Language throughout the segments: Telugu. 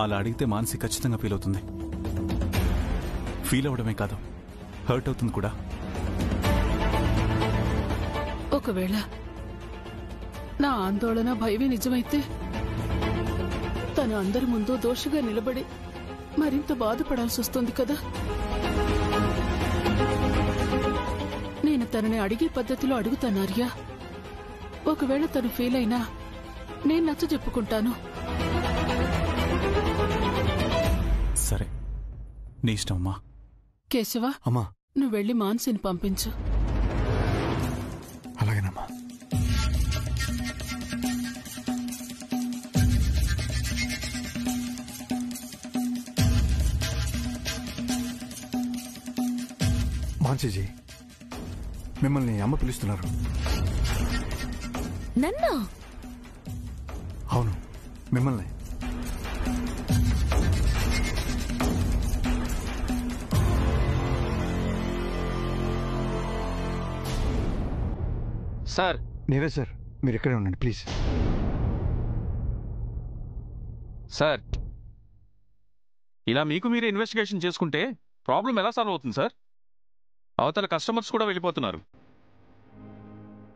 అలా అడిగితే మానసి ఖచ్చితంగా ఫీల్ అవుతుంది. ఫీల్ అవడమే కాదు, హర్ట్ అవుతుంది కూడా. ఒకవేళ నా ఆందోళన భయమే నిజమైతే తను అందరి ముందు దోషిగా నిలబడి మరింత బాధపడాల్సి వస్తుంది కదా. నేను తనని అడిగే పద్ధతిలో అడుగుతాను ఆర్య. ఒకవేళ తను ఫెయిల్ అయినా నేను నచ్చ చెప్పుకుంటాను. సరే, నీ ఇష్టం అమ్మా. కేశవ, అమ్మా, నువ్వు వెళ్లి మాన్సిని పంపించు. అలాగేనమ్మా. మాన్సీజీ, మిమ్మల్ని అమ్మ పిలుస్తున్నారు. నన్నా? అవును, మిమ్మల్ని. సార్. నీరజ్ సార్, మీరు ఇక్కడే ఉండండి ప్లీజ్. సార్, ఇలా మీకు మీరే ఇన్వెస్టిగేషన్ చేసుకుంటే ప్రాబ్లం ఎలా సాల్వ్ అవుతుంది సార్? అవతల కస్టమర్స్ కూడా వెళ్ళిపోతున్నారు.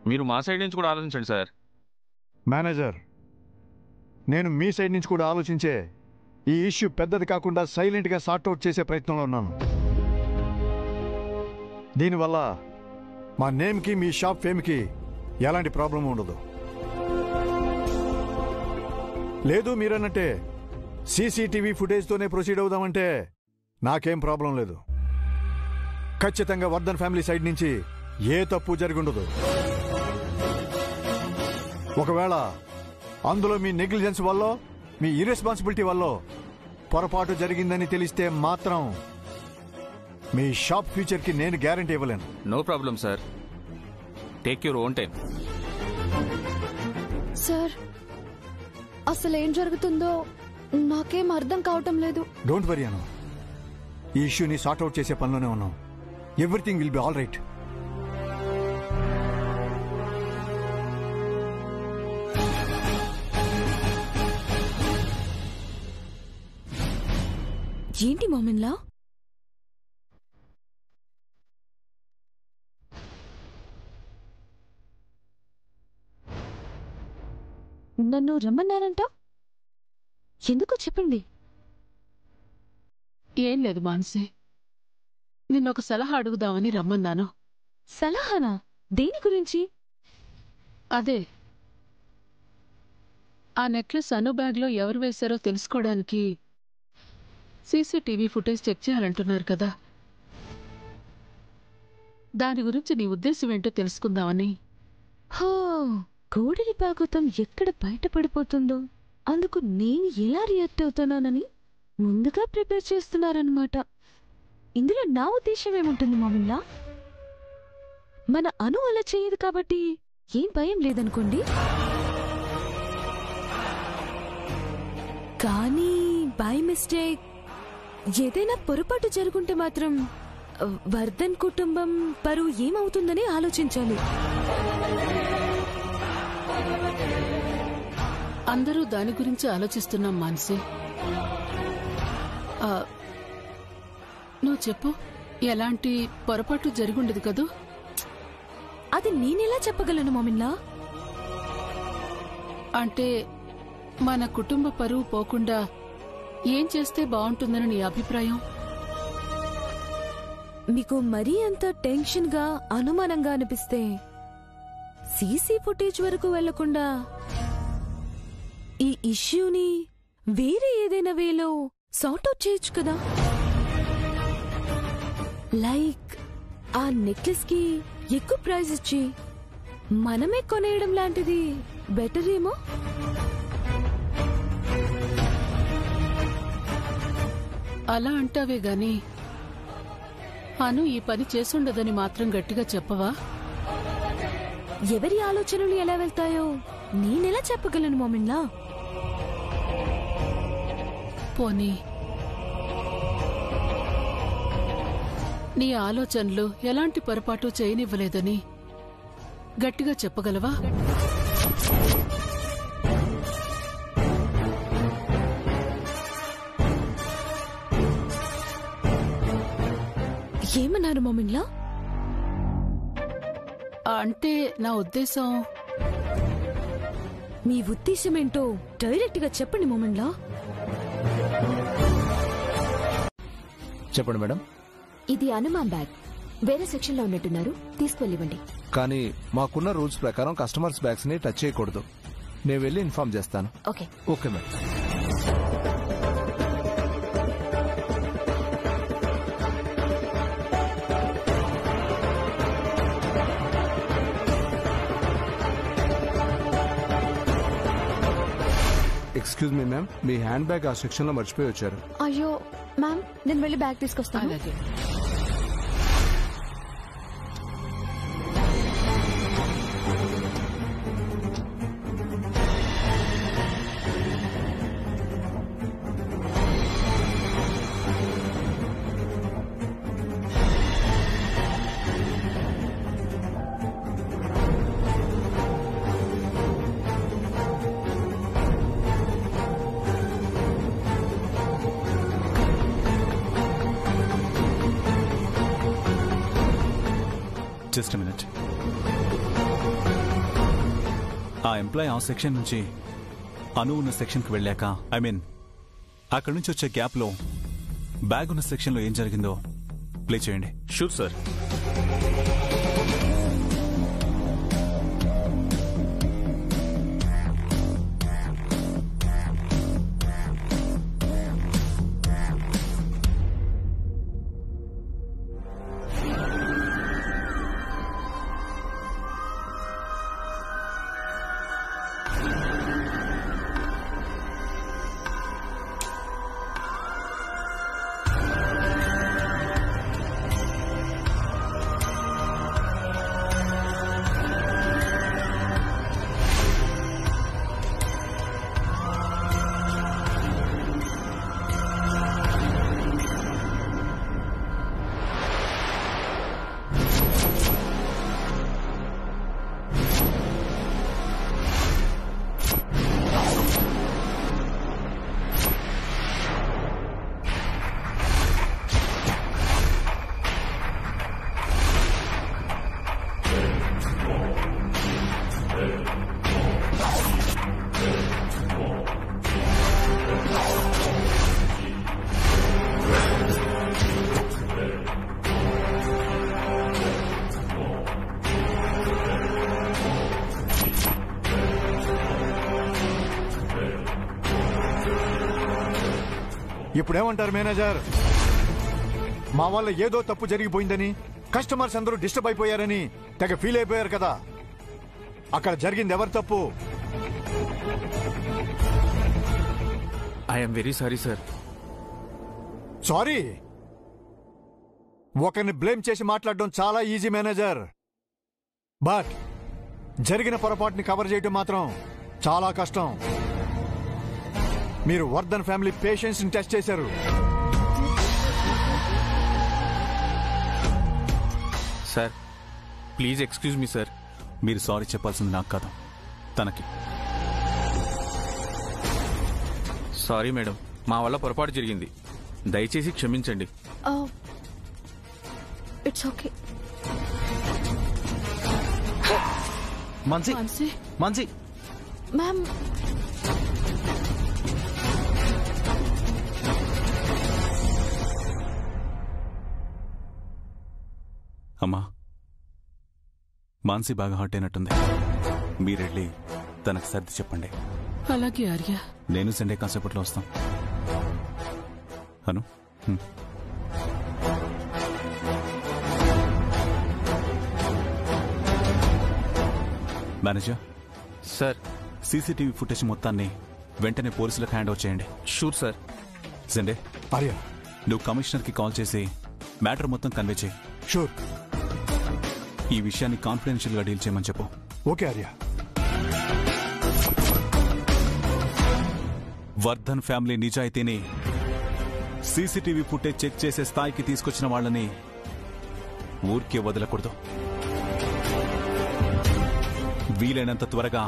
మీరు మా సైడ్ నుంచి కూడా ఆలోచించండి సార్. మేనేజర్, నేను మీ సైడ్ నుంచి కూడా ఆలోచించే ఈ ఇష్యూ పెద్దది కాకుండా సైలెంట్గా సార్ట్అవుట్ చేసే ప్రయత్నంలో ఉన్నాను. దీనివల్ల మా నేమ్కి మీ షాప్ ఫేమ్కి ఎలాంటి ప్రాబ్లం ఉండదు. లేదు మీరన్నట్టే సీసీటీవీ ఫుటేజ్తోనే ప్రొసీడ్ అవుదామంటే నాకేం ప్రాబ్లం లేదు. ఖచ్చితంగా వర్ధన్ ఫ్యామిలీ సైడ్ నుంచి ఏ తప్పు జరిగి ఉండదు. ఒకవేళ అందులో మీ నెగ్లిజెన్స్ వల్ల, మీ ఇర్రెస్పాన్సిబిలిటీ వల్ల పొరపాటు జరిగిందని తెలిస్తే మాత్రం మీ షాప్ ఫ్యూచర్కి నేను గ్యారంటీ ఇవ్వలేను. No problem sir, take your own time. Sir, అసలు ఏం జరుగుతుందో నాకేం అర్థం కావటం లేదు. డోంట్ వరీ అను, ఈ ఇష్యూని సార్ట్అవుట్ చేసే పనిలోనే ఉన్నాం. Everything will be all right. ఏంటి మోమిన్లా? నన్ను రమ్మన్నారంట? ఎందుకు చెప్పండి. ఏం లేదు మాన్సి, నిన్నొక సలహా అడుగుదామని రమ్మన్నాను. సలహానా? దేని గురించి? అదే, ఆ నెక్లెస్ అను బ్యాగ్లో ఎవరు వేశారో తెలుసుకోవడానికి సీసీటీవీ ఫుటేజ్ చెక్ చేయాలంటున్నారు కదా. దాని గురించి నీ ఉద్దేశం ఏంటో తెలుసుకుందామని. హో, కోడిని భాగవతం ఎక్కడ బయటపడిపోతుందో అందుకు నేను ఎలా రియాక్ట్ అవుతానని ముందుగా ప్రిపేర్ చేస్తున్నారన్నమాట. ఇందులో నా ఉద్దేశం ఏముంటుంది మామిల్లా? మన అను అలా చేయదు కాబట్టి ఏం భయం లేదనుకోండి. కానీ బై మిస్టేక్ ఏదైనా పొరపాటు జరుగుంటే మాత్రం వర్ధన్ కుటుంబం పరువు ఏమవుతుందని ఆలోచించాలి. అందరూ దాని గురించి ఆలోచిస్తున్నాం మాన్సి. నువ్వు చెప్పు, ఎలాంటి పొరపాటు జరిగుండదు కదూ? అది నేనెలా చెప్పగలను మామిల్లా? అంటే మన కుటుంబ పరువు పోకుండా ఏం చేస్తే బాగుంటుందని నీ అభిప్రాయం? మీకు మరీ అంత టెన్షన్ గా అనుమానంగా అనిపిస్తే సీసీ ఫుటేజ్ వరకు వెళ్లకుండా ఈ ఇష్యూని వేరే ఏదైనా వేలో సార్ట్అవుట్ చేయొచ్చు కదా. లైక్ ఆ నెక్లెస్ కి ఎక్కువ ప్రైజ్ ఇచ్చి మనమే కొనేయడం లాంటిది బెటర్ ఏమో. అలా అంటావే గాని అను ఈ పని చేసుండదని మాత్రం గట్టిగా చెప్పవా? ఎవరి ఆలోచనలు ఎలా వెళ్తాయో నేనెలా చెప్పగలను మోమిన్లా? పోనీ నీ ఆలోచనలు ఎలాంటి పొరపాటు చేయనివ్వలేదని గట్టిగా చెప్పగలవా? ఏమన్నారు మమ్మీలా? అంటే నా ఉద్దేశం మీ ఉద్దేశం ఏంటో డైరెక్ట్ గా చెప్పండి మమ్మీలా. చెప్పండి మేడం. ఇది హనుమాన్ బ్యాగ్. వేరే సెక్షన్ లో ఉన్నట్టున్నారు, తీసుకువెళ్ళివ్వండి. కానీ మాకున్న రూల్స్ ప్రకారం కస్టమర్స్ బ్యాగ్స్ ని టచ్ చేయకూడదు. నేను వెళ్ళి ఇన్ఫార్మ్ చేస్తాను. Okay. Okay madam. Excuse me ma'am, మీ హ్యాండ్ బ్యాగ్ ఆ సెక్షన్ లో మర్చిపోయి వచ్చారు. అయ్యో మ్యామ్, నేను వెళ్ళి బ్యాగ్ తీసుకొస్తాను. అలాగే. Just minute. ఆ ఎంప్లాయ్ ఆ సెక్షన్ నుంచి అను ఉన్న సెక్షన్కి వెళ్ళాక, ఐ మీన్ అక్కడి నుంచి వచ్చే గ్యాప్లో బ్యాగ్ ఉన్న సెక్షన్లో ఏం జరిగిందో ప్లే చేయండి. Sure sir. ఇప్పుడేమంటారు మేనేజర్? మా వల్ల ఏదో తప్పు జరిగిపోయిందని, కస్టమర్స్ అందరూ డిస్టర్బ్ అయిపోయారని తెగ ఫీల్ అయిపోయారు కదా. అక్కడ జరిగింది ఎవరి తప్పు? I'm very sorry sir. Sorry? ఒకరిని బ్లేమ్ చేసి మాట్లాడడం చాలా ఈజీ మేనేజర్, బట్ జరిగిన పొరపాటుని కవర్ చేయడం మాత్రం చాలా కష్టం. మీరు వర్ధన్ ఫ్యామిలీ పేషెన్స్ ని టెస్ట్ చేశారు. Sir please excuse me sir. మీరు సారీ చెప్పాల్సింది నాకు కాదు, తనకి. సారీ మేడం, మా వల్ల పొరపాటు జరిగింది, దయచేసి క్షమించండి. It's okay. Mansi, Mansi, Mansi. Ma'am, అమ్మా, మాన్సి బాగా హర్ట్ అయినట్టుంది. మీరెళ్ళి తనకు సర్ది చెప్పండి. అలాగే ఆర్య. నేను సండే కాసేపట్లో వస్తాం. అను మేనేజర్ సార్, సీసీటీవీ ఫుటేజ్ మొత్తాన్ని వెంటనే పోలీసులకు హ్యాండ్ ఓవర్ చేయండి. Sure sir. సండే, ఆర్య, నువ్వు కమిషనర్కి కాల్ చేసి మ్యాటర్ మొత్తం కన్వే చేయి. షూర్. ఈ విషయాన్ని కాన్ఫిడెన్షియల్ గా డీల్ చేయమని చెప్పు. ఓకే ఆర్య. వర్ధన్ ఫ్యామిలీ నిజాయితీని, సీసీటీవీ ఫుటేజ్ చెక్ చేసే స్థాయికి తీసుకొచ్చిన వాళ్ళని ఊరికే వదలకూడదు. వీలైనంత త్వరగా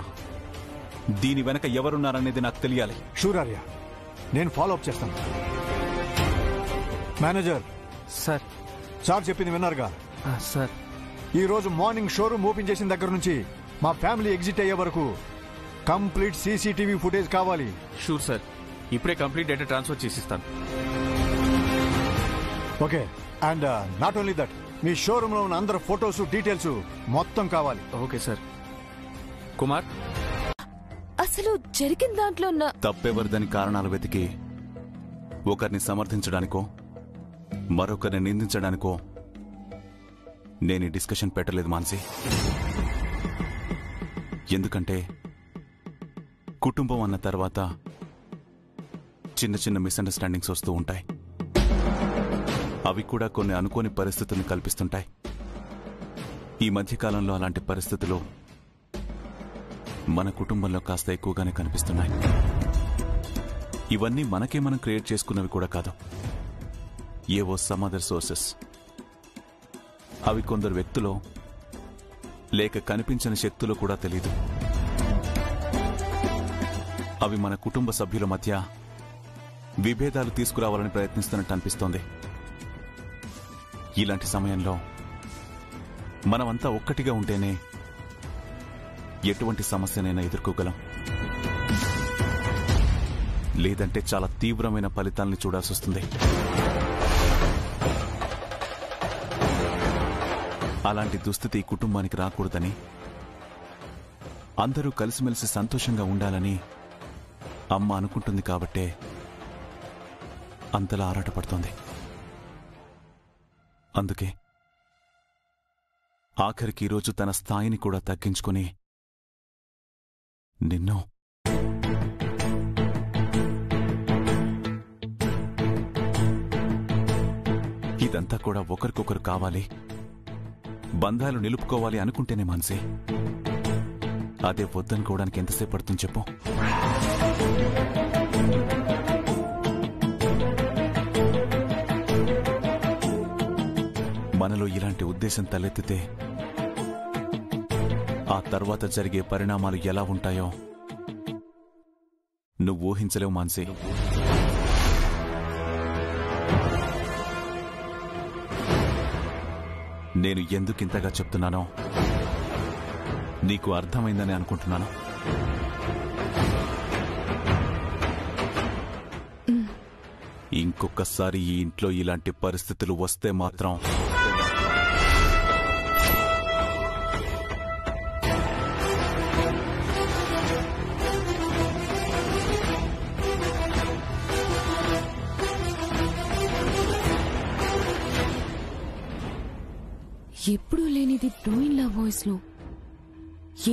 దీని వెనక ఎవరున్నారనేది నాకు తెలియాలి. షూర్ ఆర్య, నేను ఫాలో అప్ చేస్తాను. Manager sir. సార్ చెప్పింది విన్నారుగా? సార్. ఈ రోజు మార్నింగ్ షోరూమ్ ఓపెన్ చేసిన దగ్గర నుంచి మా ఫ్యామిలీ ఎగ్జిట్ అయ్యే వరకు కంప్లీట్ సీసీటీవీ ఫుటేజ్ కావాలి. షూర్ సార్, ఇప్పుడే కంప్లీట్ డేటా ట్రాన్స్ఫర్ చేసిస్తాను. Okay, and not only that, మీ షోరూమ్ లో ఉన్న అందరు ఫోటోస్ డీటెయిల్స్ మొత్తం కావాలి. Okay sir. కుమార్, అసలు జరిగిన దాంట్లో ఉన్న తప్పెవరిదని కారణాలు వెతికి ఒకరిని సమర్థించడానికో మరొకరిని నిందించడానికో నేను ఈ డిస్కషన్ పెట్టలేదు మాన్సి. ఎందుకంటే కుటుంబం అన్న తర్వాత చిన్న చిన్న మిస్అండర్స్టాండింగ్స్ వస్తూ ఉంటాయి. అవి కూడా కొన్ని అనుకోని పరిస్థితులను కల్పిస్తుంటాయి. ఈ మధ్యకాలంలో అలాంటి పరిస్థితులు మన కుటుంబంలో కాస్త ఎక్కువగానే కనిపిస్తున్నాయి. ఇవన్నీ మనకే మనం క్రియేట్ చేసుకున్నవి కూడా కాదు. ఏవో సమ్ అదర్ సోర్సెస్. అవి కొందరు వ్యక్తులో లేక కనిపించని శక్తులు కూడా తెలీదు. అవి మన కుటుంబ సభ్యుల మధ్య విభేదాలు తీసుకురావాలని ప్రయత్నిస్తున్నట్టు అనిపిస్తోంది. ఇలాంటి సమయంలో మనమంతా ఒక్కటిగా ఉంటేనే ఎటువంటి సమస్యనైనా ఎదుర్కోగలం. లేదంటే చాలా తీవ్రమైన ఫలితాలను చూడాల్సి వస్తుంది. అలాంటి దుస్థితి కుటుంబానికి రాకూడదని, అందరూ కలిసిమెలిసి సంతోషంగా ఉండాలని అమ్మ అనుకుంటుంది కాబట్టే అంతలా ఆరాటపడుతోంది. అందుకే ఆఖరికి ఈరోజు తన స్థాయిని కూడా తగ్గించుకుని నిన్ను ఇదంతా కూడా ఒకరికొకరు కావాలి, బంధాలు నిలుపుకోవాలి అనుకుంటేనే మాన్సి. అదే వద్దనుకోవడానికి ఎంతసేపు పడుతుంది చెప్పు? మనలో ఇలాంటి ఉద్దేశం తలెత్తితే ఆ తర్వాత జరిగే పరిణామాలు ఎలా ఉంటాయో నువ్వు ఊహించలేవు మాన్సి. నేను ఎందుకింతగా చెప్తున్నానో నీకు అర్థమైందని అనుకుంటున్నాను. ఇంకొకసారి ఈ ఇంట్లో ఇలాంటి పరిస్థితులు వస్తే మాత్రం ఎప్పుడూ లేనిది బ్రోయిన్లా వాయిస్ లో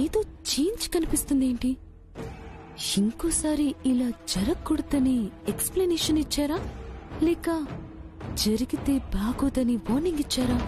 ఏదో చేంజ్ కనిపిస్తుంది ఏంటి? ఇంకోసారి ఇలా జరగకూడదని ఎక్స్ప్లెనేషన్ ఇచ్చారా, లేక జరిగితే బాగోదని వార్నింగ్ ఇచ్చారా?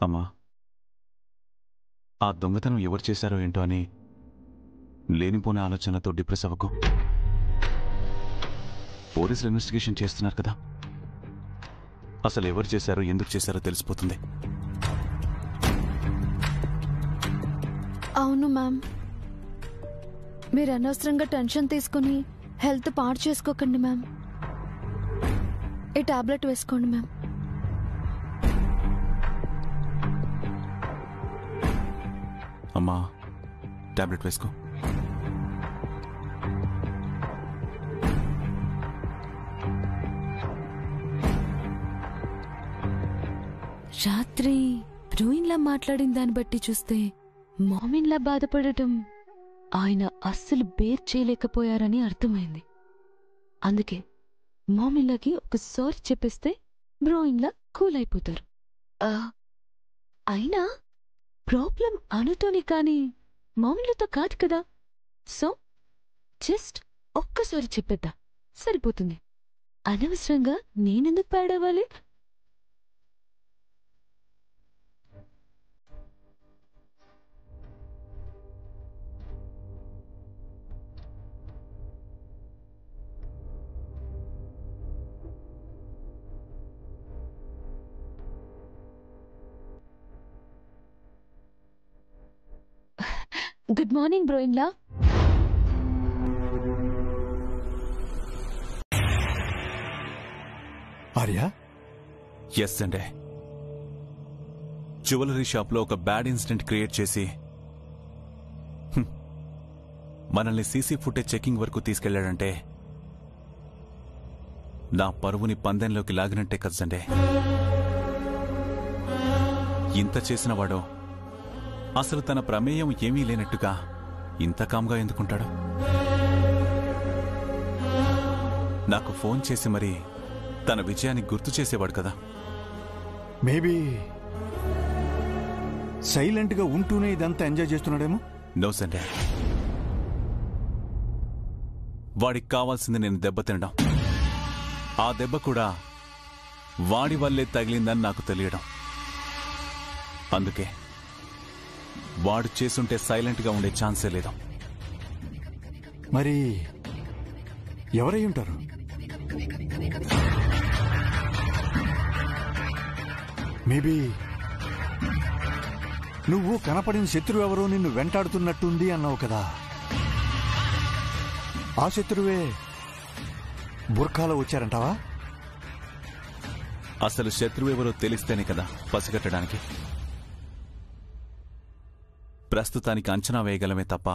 అమ్మా, ఆ దొంగతనం ఎవరు చేశారో ఏంటో అని లేనిపోని ఆలోచనలతో డిప్రెస్ అవ్వకు. పోలీసులు ఇన్వెస్టిగేషన్ చేస్తున్నారు కదా, అసలు ఎవరు చేశారో ఎందుకు చేశారో తెలిసిపోతుంది. అవును మ్యామ్, మీరు అనవసరంగా టెన్షన్ తీసుకుని హెల్త్ పాడు చేసుకోకండి మ్యామ్. ఈ టాబ్లెట్ వేసుకోండి మ్యామ్. అమ్మా, టాబ్లెట్ వేసుకో. రాత్రి బ్రోయిన్లా మాట్లాడిన దాన్ని బట్టి చూస్తే మామిన్లా బాధపడటం ఆయన అస్సలు బేర్ చేయలేకపోయారని అర్థమైంది. అందుకే మామిన్లాకి ఒక సారీ చెప్పేస్తే బ్రోయిన్లా కూల్ అయిపోతారు. అయినా ప్రాబ్లం అనుతోని కాని మామూలుతో కాదు కదా. సో జస్ట్ ఒక్కసారి చెప్పేద్దా సరిపోతుంది. అనవసరంగా నేనెందుకు పాడవాలి? గుడ్ మార్నింగ్ బ్రోయిన్లా. ఆర్యా, ఎస్ అండి. జ్యువెలరీ షాప్లో ఒక బ్యాడ్ ఇన్సిడెంట్ క్రియేట్ చేసి మనల్ని సీసీ ఫుటేజ్ చెకింగ్ వరకు తీసుకెళ్లాడంటే నా పరువుని పందెంలోకి లాగినట్టే కదండి. ఇంత చేసినవాడో అసలు తన ప్రమేయం ఏమీ లేనట్టుగా ఇంత కామ్గా ఎందుకుంటాడు? నాకు ఫోన్ చేసి మరీ తన విజయాన్ని గుర్తు చేసేవాడు కదా. మేబీ సైలెంట్గా ఉంటూనే ఇదంతా ఎంజాయ్ చేస్తున్నాడేమో. నో సండే, వాడికి కావాల్సింది నేను దెబ్బతినడం. ఆ దెబ్బ కూడా వాడి వల్లే తగిలిందని నాకు తెలియడం. అందుకే వాడు చేసుంటే సైలెంట్గా ఉండే ఛాన్సే లేదు. మరి ఎవరై ఉంటారు? మేబీ నువ్వు కనపడిన శత్రువు ఎవరో నిన్ను వెంటాడుతున్నట్టుంది అన్నావు కదా. ఆ శత్రువే బుర్ఖాలో వచ్చారంటావా? అసలు శత్రువు ఎవరో తెలిస్తేనే కదా పసిగట్టడానికి. ప్రస్తుతానికి అంచనా వేయగలమే తప్ప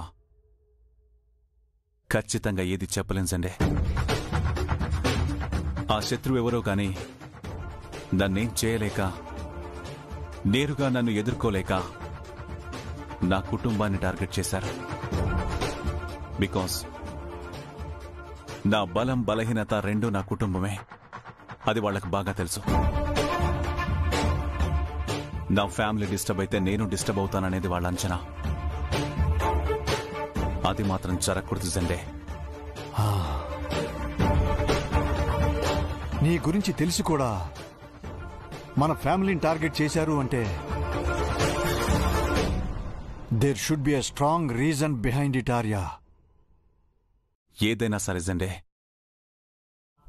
ఖచ్చితంగా ఏది చెప్పలేంచండి. ఆ శత్రువు ఎవరో కాని నన్నేం చేయలేక, నేరుగా నన్ను ఎదుర్కోలేక నా కుటుంబాన్ని టార్గెట్ చేశారు. బికాస్ నా బలం బలహీనత రెండూ నా కుటుంబమే. అది వాళ్లకు బాగా తెలుసు. నా ఫ్యామిలీ డిస్టర్బ్ అయితే నేను డిస్టర్బ్ అవుతాననేది వాళ్ళ అంచనా. అది మాత్రం జరగకూడదు సండే. నీ గురించి తెలిసి కూడా మన ఫ్యామిలీని టార్గెట్ చేశారు అంటే there should be a strong reason behind it Arya. ఏదైనా సరే సండే,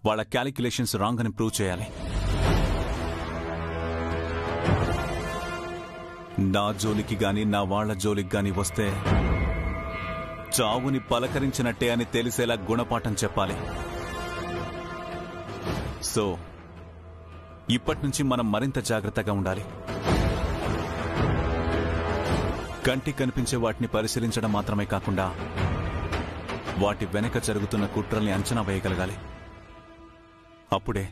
వాళ్ళ క్యాలిక్యులేషన్స్ రాంగ్ అని ప్రూవ్ చేయాలి. నా జోలికి గాని నా వాళ్ల జోలికి గాని వస్తే చావుని పలకరించినట్టే అని తెలిసేలా గుణపాఠం చెప్పాలి. సో ఇప్పటినుంచి మనం మరింత జాగ్రత్తగా ఉండాలి. కంటికి కనిపించే వాటిని పరిశీలించడం మాత్రమే కాకుండా వాటి వెనక జరుగుతున్న కుట్రల్ని అంచనా వేయగలగాలి. అప్పుడే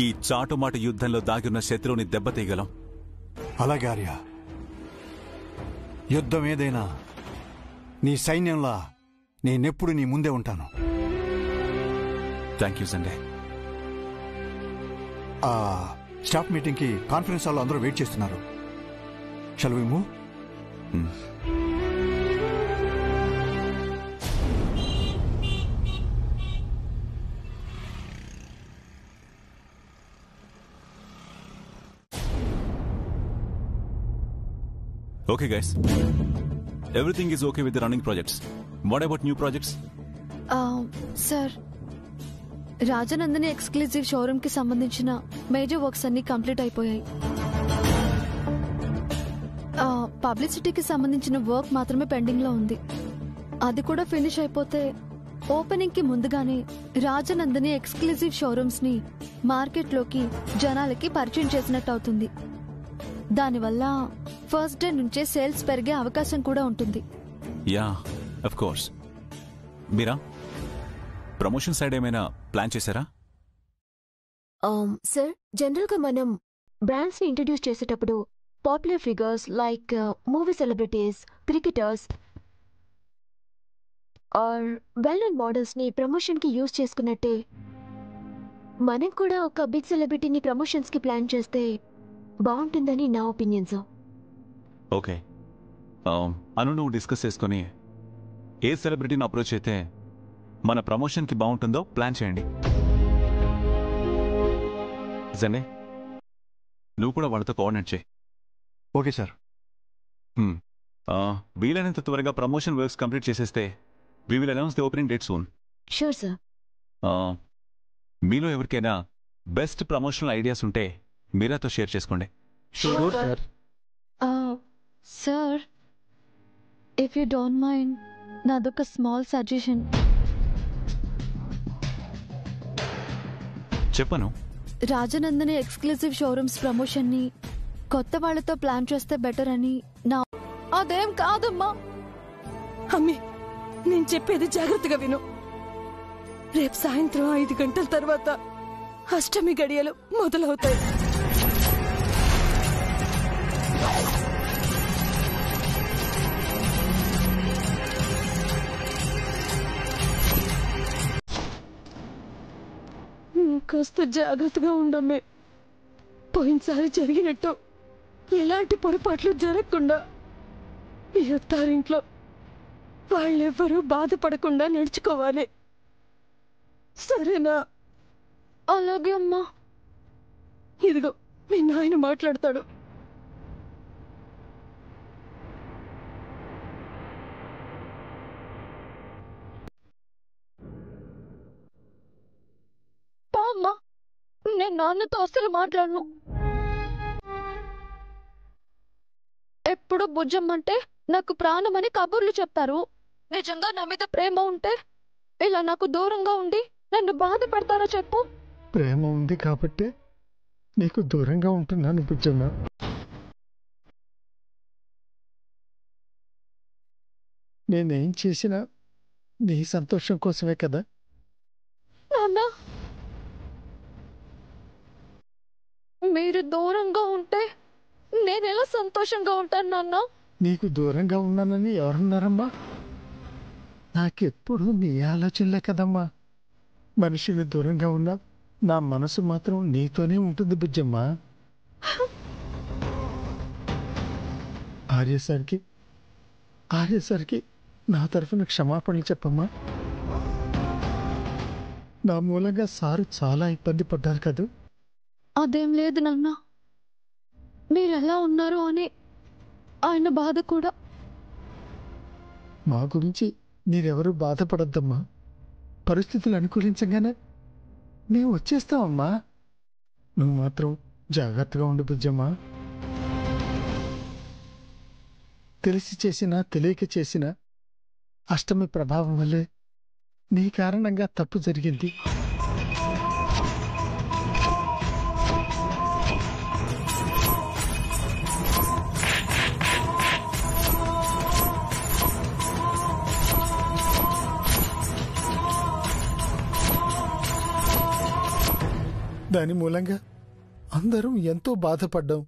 ఈ చాటుమాటు యుద్ధంలో దాగిఉన్న శత్రువుని దెబ్బతీయగలం. అలాగే ఆర్య, యుద్ధం ఏదైనా నీ సైన్యంలా నేనెప్పుడు నీ ముందే ఉంటాను. Thank you Sunday. స్టాఫ్ మీటింగ్కి కాన్ఫరెన్స్ హాల్లో అందరూ వెయిట్ చేస్తున్నారు. Shall we move? Okay guys, everything is okay with the running projects. What about new projects? Sir, Rajanandini exclusive showroom కి సంబంధించిన మేజర్ వర్క్స్ అన్ని కంప్లీట్ అయిపోయాయి. పబ్లిసిటీకి సంబంధించిన వర్క్ మాత్రమే పెండింగ్ లో ఉంది. అది కూడా ఫినిష్ అయిపోతే ఓపెనింగ్ కి ముందుగానే రాజనందిని ఎక్స్క్లూజివ్ షోరూమ్స్ ని మార్కెట్ లోకి జనాలకి పరిచయం చేసినట్టు అవుతుంది. దానివల్ల ఫస్ట్ డే నుంచే సేల్స్ పెరిగే అవకాశం కూడా ఉంటుంది. Yeah, of course. మీరా ప్రమోషన్ సైడ్ ఏమైనా ప్లాన్ చేశారా? సార్, జనరల్ గా మనం బ్రాండ్స్ ని ఇంట్రడ్యూస్ చేసేటప్పుడు popular figures like movie celebrities, cricketers or well known models ని ప్రమోషన్ కి యూజ్ చేసుకున్నట్టే మనం కూడా ఒక బిగ్ సెలబ్రిటీని ప్రమోషన్స్ కి ప్లాన్ చేస్తే బాగుంటుందని నా ఒపీనియన్ సార్. ఓకే, అను నువ్వు డిస్కస్ చేసుకొని ఏ సెలబ్రిటీని అప్రోచ్ అయితే మన ప్రమోషన్కి బాగుంటుందో ప్లాన్ చేయండి. జనే నువ్వు కూడా వాళ్ళతో కోఆర్డినేట్ చేయి. Okay sir. వీలైనంత త్వరగా ప్రమోషన్ వర్క్స్ కంప్లీట్ చేసేస్తే we will announce the opening date soon. Sure sir. మీలో ఎవరికైనా బెస్ట్ ప్రమోషనల్ ఐడియాస్ ఉంటే మీరాతో షేర్ చేసుకోండి. Sir, if you don't mind, నాదొక స్మాల్ సజెషన్. చెప్పను. రాజనందని ఎక్స్క్లూజివ్ షోరూమ్స్ ప్రమోషన్ ని కొత్త వాళ్ళతో ప్లాన్ చేస్తే బెటర్ అని నా. అదేం కాదమ్మా. అమ్మి, నేను చెప్పేది జాగ్రత్తగా విను. రేపు సాయంత్రం 5 గంటల తర్వాత అష్టమి గడియలు మొదలవుతాయి. కాస్త జాగ్రత్తగా ఉండమ్మే. పోయినసారి జరిగినట్టు ఎలాంటి పొరపాట్లు జరగకుండా ఈ అత్తారింట్లో వాళ్ళెవ్వరూ బాధపడకుండా నడుచుకోవాలి. సరేనా? అలాగే అమ్మా. ఇదిగో మీ నాయన మాట్లాడతాడు. అమ్మా, నేను నాన్నతో అసలు మాట్లాడను. ఎప్పుడు బుజ్జమ్మంటే నాకు ప్రాణమని కబుర్లు చెప్తారు. నిజంగా నా మీద ప్రేమ ఉంటే ఇలా నాకు దూరంగా ఉండి నన్ను బాధపడతారో చెప్పు. ప్రేమ ఉంది కాబట్టి నీకు దూరంగా ఉంటున్నాను బుజ్జమ్మ. నేనేం చేసినా నీ సంతోషం కోసమే కదా. నాన్న, మీరు దూరంగా ఉంటే నేనెలా సంతోషంగా ఉంటాను నాన్న? నీకు దూరంగా ఉన్నానని ఎవరన్నారమ్మా? నాకెప్పుడు నీ ఆలోచనలే కదమ్మా. మనిషిని దూరంగా ఉన్నా నా మనసు మాత్రం నీతోనే ఉంటుంది బుజ్జమ్మ. ఆర్యసరికి నా తరఫున క్షమాపణలు చెప్పమ్మా. నా మూలంగా సారు చాలా ఇబ్బంది పడ్డారు కదూ. అదేం లేదు నాన్న, మీరెలా ఉన్నారు అని ఆయన బాధ కూడా. మా గురించి మీరెవరూ బాధపడద్దమ్మా. పరిస్థితులు అనుకూలించగానే మేము వచ్చేస్తామమ్మా. నువ్వు మాత్రం జాగ్రత్తగా ఉండు బుజ్జమ్మా. తెలిసి చేసినా తెలియక చేసినా అష్టమి ప్రభావం వల్లే నీ కారణంగా తప్పు జరిగింది. దాని మూలంగా అందరం ఎంతో బాధపడ్డాం.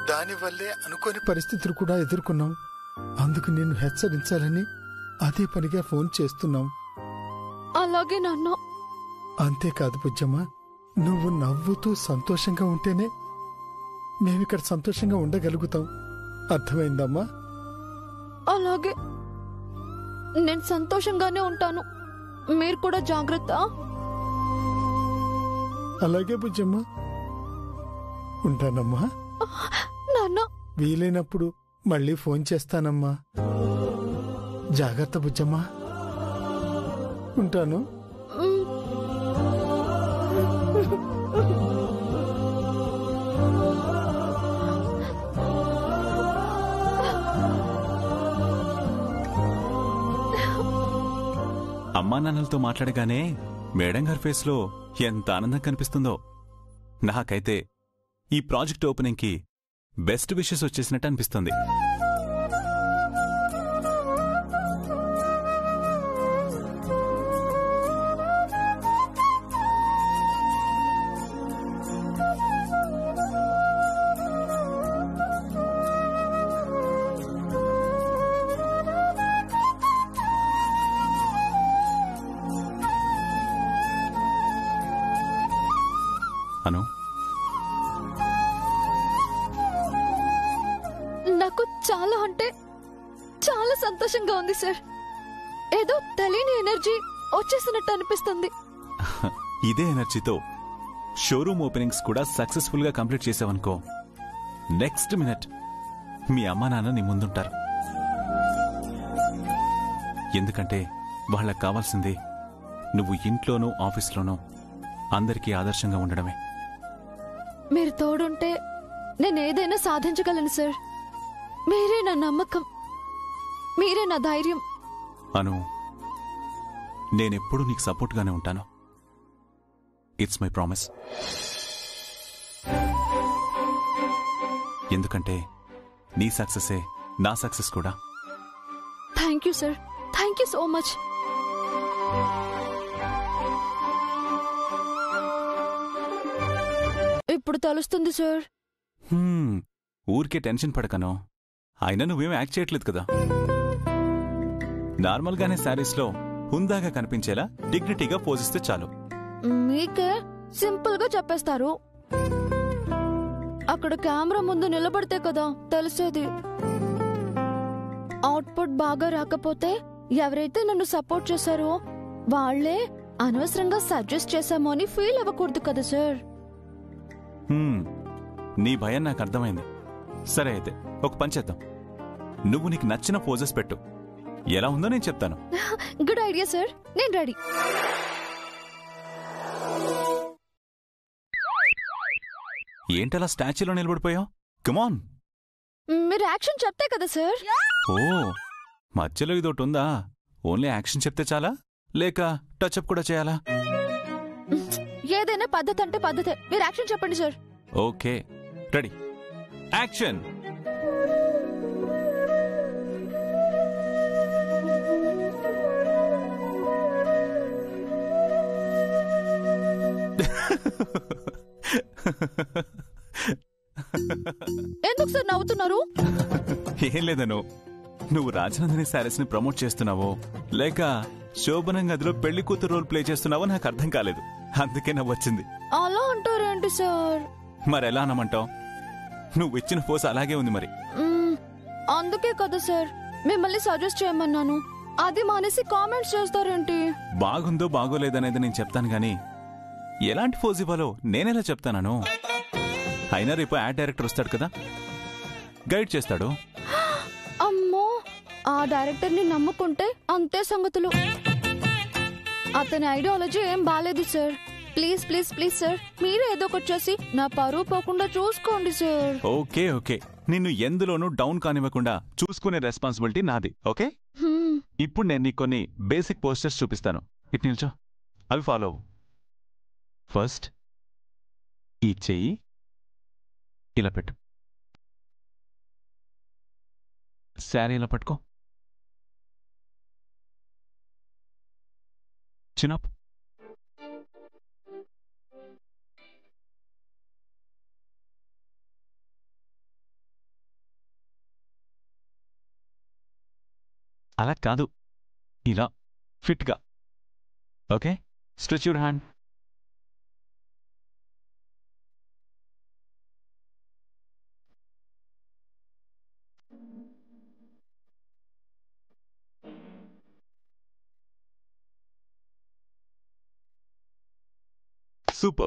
దానివల్లే అనుకోని పరిస్థితులు కూడా ఎదుర్కొన్నాం. అందుకు నిన్ను హెచ్చరించాలని అదే పనిగా ఫోన్ చేస్తున్నాం. అలాగే నాన్న. అంతేకాదు బుజ్జమ్మ, నువ్వు నవ్వుతూ సంతోషంగా ఉంటేనే మేమిక్కడ సంతోషంగా ఉండగలుగుతాం. అర్థమైందమ్మా? అలాగే, నేను సంతోషంగానే ఉంటాను. మీరు కూడా జాగ్రత్త. అలాగే బుజ్జమ్మ, ఉంటానమ్మా. నాన్న, వీలైనప్పుడు మళ్ళీ ఫోన్ చేస్తానమ్మా. జాగ్రత్త బుజ్జమ్మ. ఉంటాను. అమ్మా నాన్నలతో మాట్లాడగానే మేడం గారి ఫేస్లో ఎంత ఆనందం కనిపిస్తుందో. నాకైతే ఈ ప్రాజెక్ట్ ఓపెనింగ్కి బెస్ట్ విషెస్ వచ్చేసినట్టు అనిపిస్తుంది. అను, నాకు చాలా అంటే చాలా సంతోషంగా ఉంది సార్. ఏదో తెలియని ఎనర్జీ వచ్చేసినట్టు అనిపిస్తుంది. ఇదే ఎనర్జీతో షోరూమ్ ఓపెనింగ్స్ కూడా సక్సెస్ఫుల్ గా కంప్లీట్ చేసావనుకో, నెక్స్ట్ మినిట్ మీ అమ్మా నాన్న నీ ముందుంటారు. ఎందుకంటే వాళ్ళకి కావాల్సింది నువ్వు ఇంట్లోనూ ఆఫీస్లోనూ అందరికీ ఆదర్శంగా ఉండడమే. మీరు తోడుంటే నేను ఏదైనా సాధించగలను సార్. మీరే నా నమ్మకం, మీరే నా ధైర్యం. అను, నేనెప్పుడూ నీకు సపోర్ట్గానే ఉంటాను. It's my promise. ఎందుకంటే నీ సక్సెసే నా సక్సెస్ కూడా. Thank you sir, thank you so much. ఇప్పుడు తెలుస్తుంది సార్. ఊరికే టెన్షన్ పడకను. అయినా నువ్వేం యాక్ట్ చేయట్లేదు కదా. నార్మల్గానే శారీస్లో హుందాగా కనిపించేలా డిగ్నిటీగా పోజిస్తే చాలు. మీకే సింపుల్ గా చెప్పేస్తారు. అక్కడ కెమెరా ముందు నిలబడితే కదా తెలిసేది. అవుట్పుట్ బాగా రాకపోతే ఎవరైతే నన్ను సపోర్ట్ చేశారో వాళ్లే అనవసరంగా సజెస్ట్ చేశామో అని ఫీల్ అవ్వకూడదు కదా సార్. నీ భయం నాకు అర్థమైంది. సరే అయితే ఒక పని చేద్దాం. నువ్వు నీకు నచ్చిన పోజెస్ పెట్టు. ఎలా ఉందో నేను చెప్తాను. గుడ్ ఐడియా సార్, నేను రెడీ. ఏంటలా స్టాచ్యూలో నిలబడిపోయావు? కమాన్, మీరు యాక్షన్ చెప్తే కదా సార్. ఓ, మధ్యలో ఇదొకటి ఉందా? ఓన్లీ యాక్షన్ చెప్తే చాలా, లేక టచ్అప్ కూడా చేయాలా? ఏదైనా పద్ధతి అంటే పద్ధతే. మీరు యాక్షన్ చెప్పండి సార్. Okay, ready, action. ఎందుకు సార్ నవ్వుతున్నారు? ఏం లేదను, నువ్వు రాజనందిని శారీస్ ని ప్రమోట్ చేస్తున్నావో లేక శోభనం గదిలో పెళ్లి కూతురు రోల్ ప్లే చేస్తున్నావో నాకు అర్థం కాలేదు. అందుకే నవ్వొచ్చింది. అలా అంటారేంటి సార్? మరెలా అనమంటావు? నువ్వు ఇచ్చిన పోస్ అలాగే ఉంది మరి. అందుకే కదా సార్ మిమ్మల్ని సజెస్ట్ చేయమన్నాను. అది మానేసి కామెంట్స్ చేస్తారేంటి? బాగుందో బాగోలేదనేది నేను చెప్తాను గాని ఎలాంటి పోజ్ ఇవ్వాలో నేనెలా చెప్తాను? అయినా రేపు యాడ్ డైరెక్టర్ వస్తాడు కదా, గైడ్ చేస్తాడు. అమ్మో, ఆ డైరెక్టర్ ని నమ్ముకుంటే అంతే సంగతులు. అతని ఐడియాలజీ ఏం బాలేదు sir. Please please please sir, మీరే ఏదో ఒకటి చేసి నా పరువు పోకుండా చూసుకోండి సార్. ఓకే ఓకే, నిన్ను ఎందులోనూ డౌన్ కానివ్వకుండా చూసుకునే రెస్పాన్సిబిలిటీ నాది. ఓకే, ఇప్పుడు నేను నీకు కొన్ని బేసిక్ పోస్టర్స్ చూపిస్తాను. ఇటు నిల్చో, అవి ఫాలో అవ్వు. ఫస్ట్ ఈ చెయ్యి ఇలా పెట్టు. శారీ ఇలా పట్టుకో. చిన్నప్. అలా కాదు, ఇలా ఫిట్గా. Okay, stretch your hand. Super.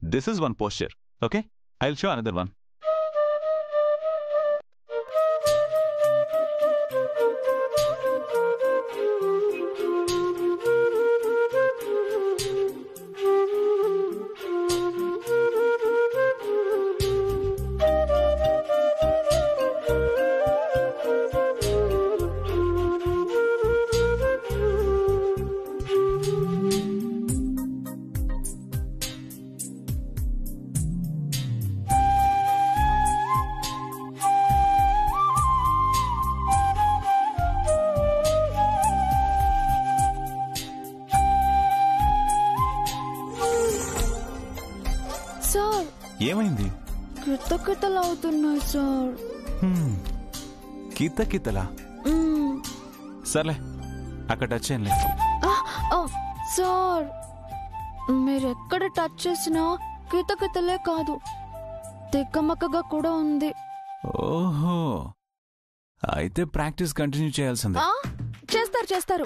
This is one posture. Okay? I'll show another one. Sir, ఏమైంది? కితకితలు అవుతున్నాయి సార్. కితకితలా? సర్లే, అక్కడ టచ్ చేయనులే. సార్, మీరెక్కడ టచ్ చేసినా కితకితలే కాదు, తిక్కమక్కగా కూడా ఉంది. ఓహో, అయితే ప్రాక్టీస్ కంటిన్యూ చేయాల్సిందే. చేస్తారు చేస్తారు.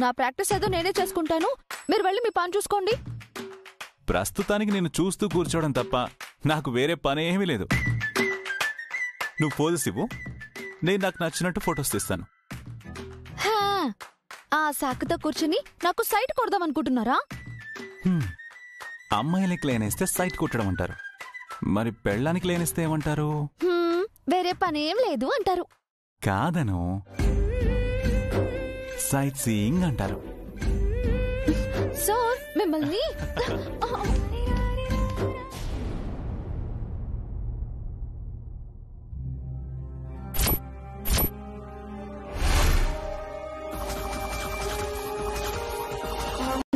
నా ప్రాక్టీస్ ఏదో నేనే చేసుకుంటాను, మీరు వెళ్ళి మీ పని చూసుకోండి. ప్రస్తుతానికి నేను చూస్తూ కూర్చోవడం తప్ప నాకు వేరే పని ఏమీ లేదు. నువ్వు పోజెస్ ఇవ్వు, నేను నాకు నచ్చినట్టు ఫొటోస్ తీస్తాను. ఆ సాకుతో కూర్చుని నాకు సైట్ కొడదాం అనుకుంటున్నారా? అమ్మాయిలకి లేనేస్తే సైట్ కొట్టడం అంటారు, మరి పెళ్ళానికి లేనిస్తే ఏమంటారు? వేరే పని ఏం లేదు అంటారు. కాదను, సైట్ సీయింగ్ అంటారు. సార్ మిమ్మల్ని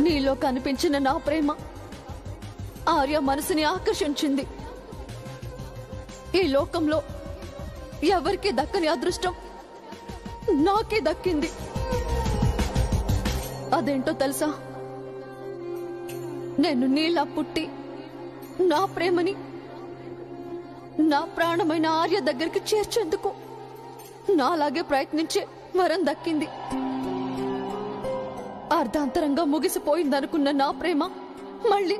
నీలో కనిపించిన నా ప్రేమ ఆర్య మనసుని ఆకర్షించింది. ఈ లోకంలో ఎవరికి దక్కని అదృష్టం నాకే దక్కింది. అదేంటో తెలుసా? నేను నీలా పుట్టి నా ప్రేమని నా ప్రాణమైన ఆర్య దగ్గరికి చేర్చేందుకు నాలాగే ప్రయత్నించే వరం దక్కింది. అర్ధాంతరంగా ముగిసిపోయిందనుకున్న నా ప్రేమ మళ్ళీ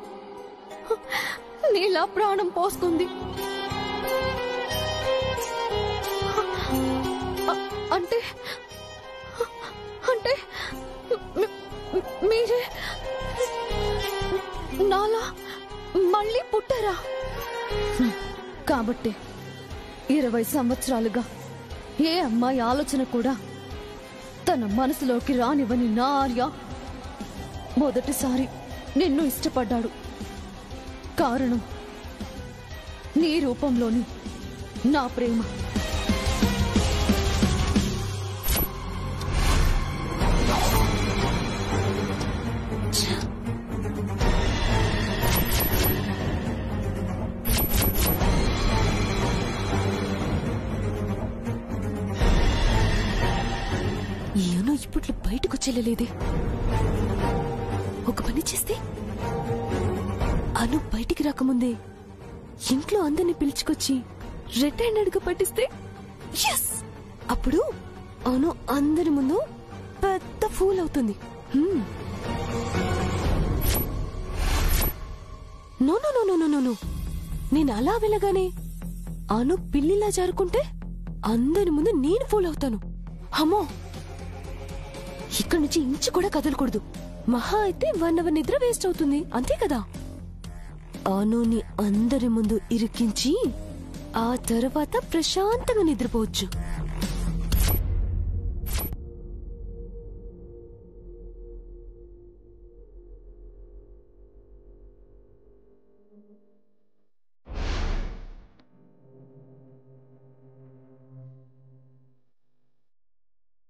నీలా ప్రాణం పోసుకుంది. అంటే అంటే మీరే నాలా మళ్ళీ పుట్టారా? కాబట్టి 20 సంవత్సరాలుగా ఏ అమ్మాయి ఆలోచన కూడా తన మనసులోకి రానివ్వని నా ఆర్య మొదటిసారి నిన్ను ఇష్టపడ్డాడు. కారణం నీ రూపంలోని నా ప్రేమ. ఏనో ఇప్పట్లో బయటకు వచ్చేలేదే. ఒక పని చేస్తే అను బయటికి రాకముందే ఇంట్లో అందరిని పిలుచుకొచ్చి రెడ్ హ్యాండెడ్ గా పట్టిస్తే అప్పుడు అను అందరి ముందు పెద్ద ఫూల్ అవుతుంది. No no no no no no, నేను అలా వెళ్ళగానే అను పిల్లిలా జారుకుంటే అందరి ముందు నేను ఫూల్ అవుతాను. అమ్మో, ఇక్కడి నుంచి ఇంచు కూడా కదలకూడదు. మహా అయితే 1 అవర్ నిద్ర వేస్ట్ అవుతుంది, అంతే కదా. అనుని అందరి ముందు ఇరికించి ఆ తర్వాత ప్రశాంతంగా నిద్రపోవచ్చు.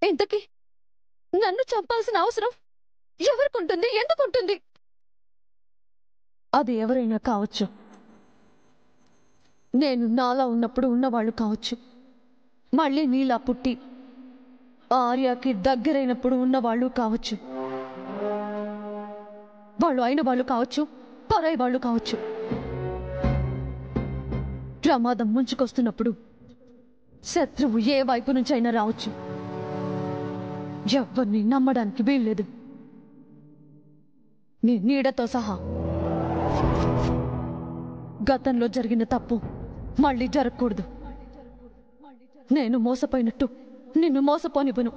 ఇంతకీ నన్ను చంపాల్సిన అవసరం ఎవరికుంటుంది? ఎందుకుంటుంది? అది ఎవరైనా కావచ్చు. నేను నాలా ఉన్నప్పుడు ఉన్నవాళ్ళు కావచ్చు, మళ్ళీ నీలా పుట్టి ఆర్యకి దగ్గరైనప్పుడు ఉన్నవాళ్ళు కావచ్చు. వాళ్ళు అయిన వాళ్ళు కావచ్చు, పరాయి వాళ్ళు కావచ్చు. ప్రమాదం ముంచుకొస్తున్నప్పుడు శత్రువు ఏ వైపు నుంచి అయినా రావచ్చు. ఎవరిని నమ్మడానికి వీల్లేదు. నీ నీడతో సహా. గతంలో జరిగిన తప్పు మళ్ళీ జరగకూడదు. నేను మోసపోయినట్టు నిన్ను మోసపోనివ్వను.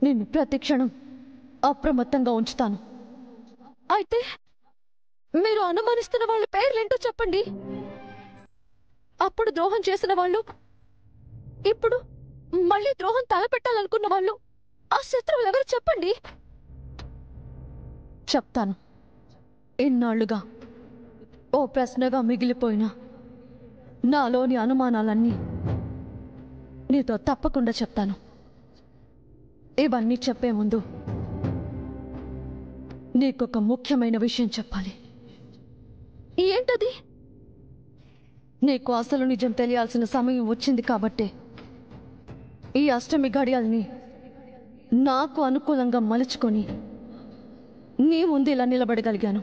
నిన్ను ప్రతి క్షణం అప్రమత్తంగా ఉంచుతాను. అయితే మీరు అనుమానిస్తున్న వాళ్ళ పేర్లేంటో చెప్పండి. అప్పుడు ద్రోహం చేసిన వాళ్ళు, ఇప్పుడు మళ్ళీ ద్రోహం తలపెట్టాలనుకున్న వాళ్ళు, ఆ శత్రువులు ఎవరు చెప్పండి. చెప్తాను. ఇన్నాళ్లుగా ఓ ప్రశ్నగా మిగిలిపోయిన నాలోని అనుమానాలన్నీ నీతో తప్పకుండా చెప్తాను. ఇవన్నీ చెప్పే ముందు నీకొక ముఖ్యమైన విషయం చెప్పాలి. ఏంటది? నీకు అసలు నిజం తెలియాల్సిన సమయం వచ్చింది కాబట్టే ఈ అష్టమి గడియల్ని నాకు అనుకూలంగా మలుచుకొని నీ ముందు ఇలా నిలబడగలిగాను.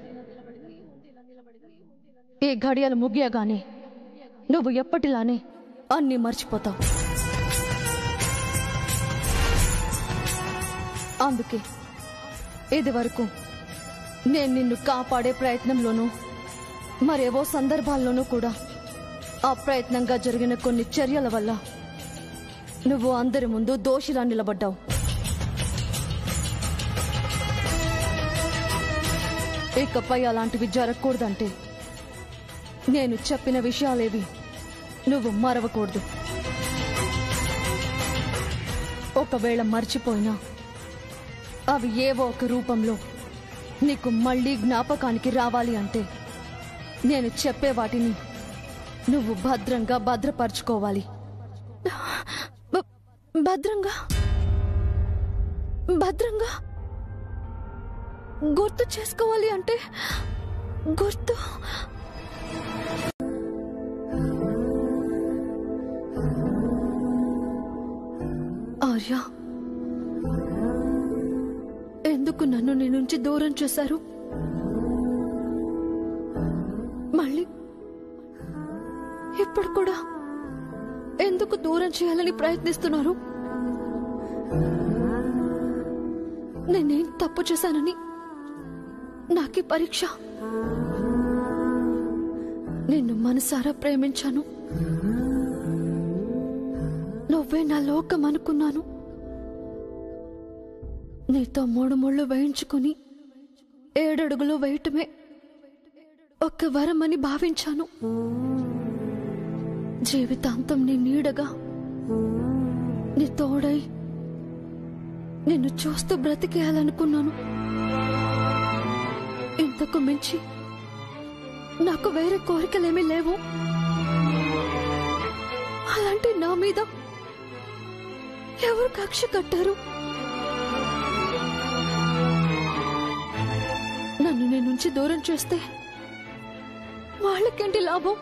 ఈ గడియలు ముగియగానే నువ్వు ఎప్పటిలానే అన్నీ మర్చిపోతావు. అందుకే ఇది వరకు నేను నిన్ను కాపాడే ప్రయత్నంలోనూ మరేవో సందర్భాల్లోనూ కూడా ఆ ప్రయత్నంగా జరిగిన కొన్ని చర్యల వల్ల నువ్వు అందరి ముందు దోషిలా నిలబడ్డావు. ఇకపై అలాంటివి జరగకూడదంటే నేను చెప్పిన విషయాలేవి నువ్వు మరవకూడదు. ఒకవేళ మర్చిపోయినా అవి ఏవో ఒక రూపంలో నీకు మళ్ళీ జ్ఞాపకానికి రావాలి అంటే నేను చెప్పే వాటిని నువ్వు భద్రంగా భద్రపరచుకోవాలి. భద్రంగా భద్రంగా గుర్తు చేసుకోవాలి అంటే గుర్తు ఆర్య, ఎందుకు నన్ను నీ నుంచి దూరం చేశారు? మళ్ళీ ఇప్పుడు కూడా ఎందుకు దూరం చేయాలని ప్రయత్నిస్తున్నారు? నేనేం తప్పు చేశానని నాకీ పరీక్ష? నిన్ను మనసారా ప్రేమించాను, నువ్వే నా లోకం అనుకున్నాను. నీతో 3 ముళ్ళు వేయించుకుని 7 అడుగులు వేయటమే ఒక్క వరమని భావించాను. జీవితాంతం నీ నీడగా, నీ తోడై నిన్ను చూస్తూ బ్రతికేయాలనుకున్నాను. ఇంతకు మించి నాకు వేరే కోరికలేమీ లేవు. అలాంటి నా మీద ఎవరు కక్ష కట్టారు? నన్ను నీ నుంచి దూరం చేస్తే వాళ్ళకేంటి లాభం?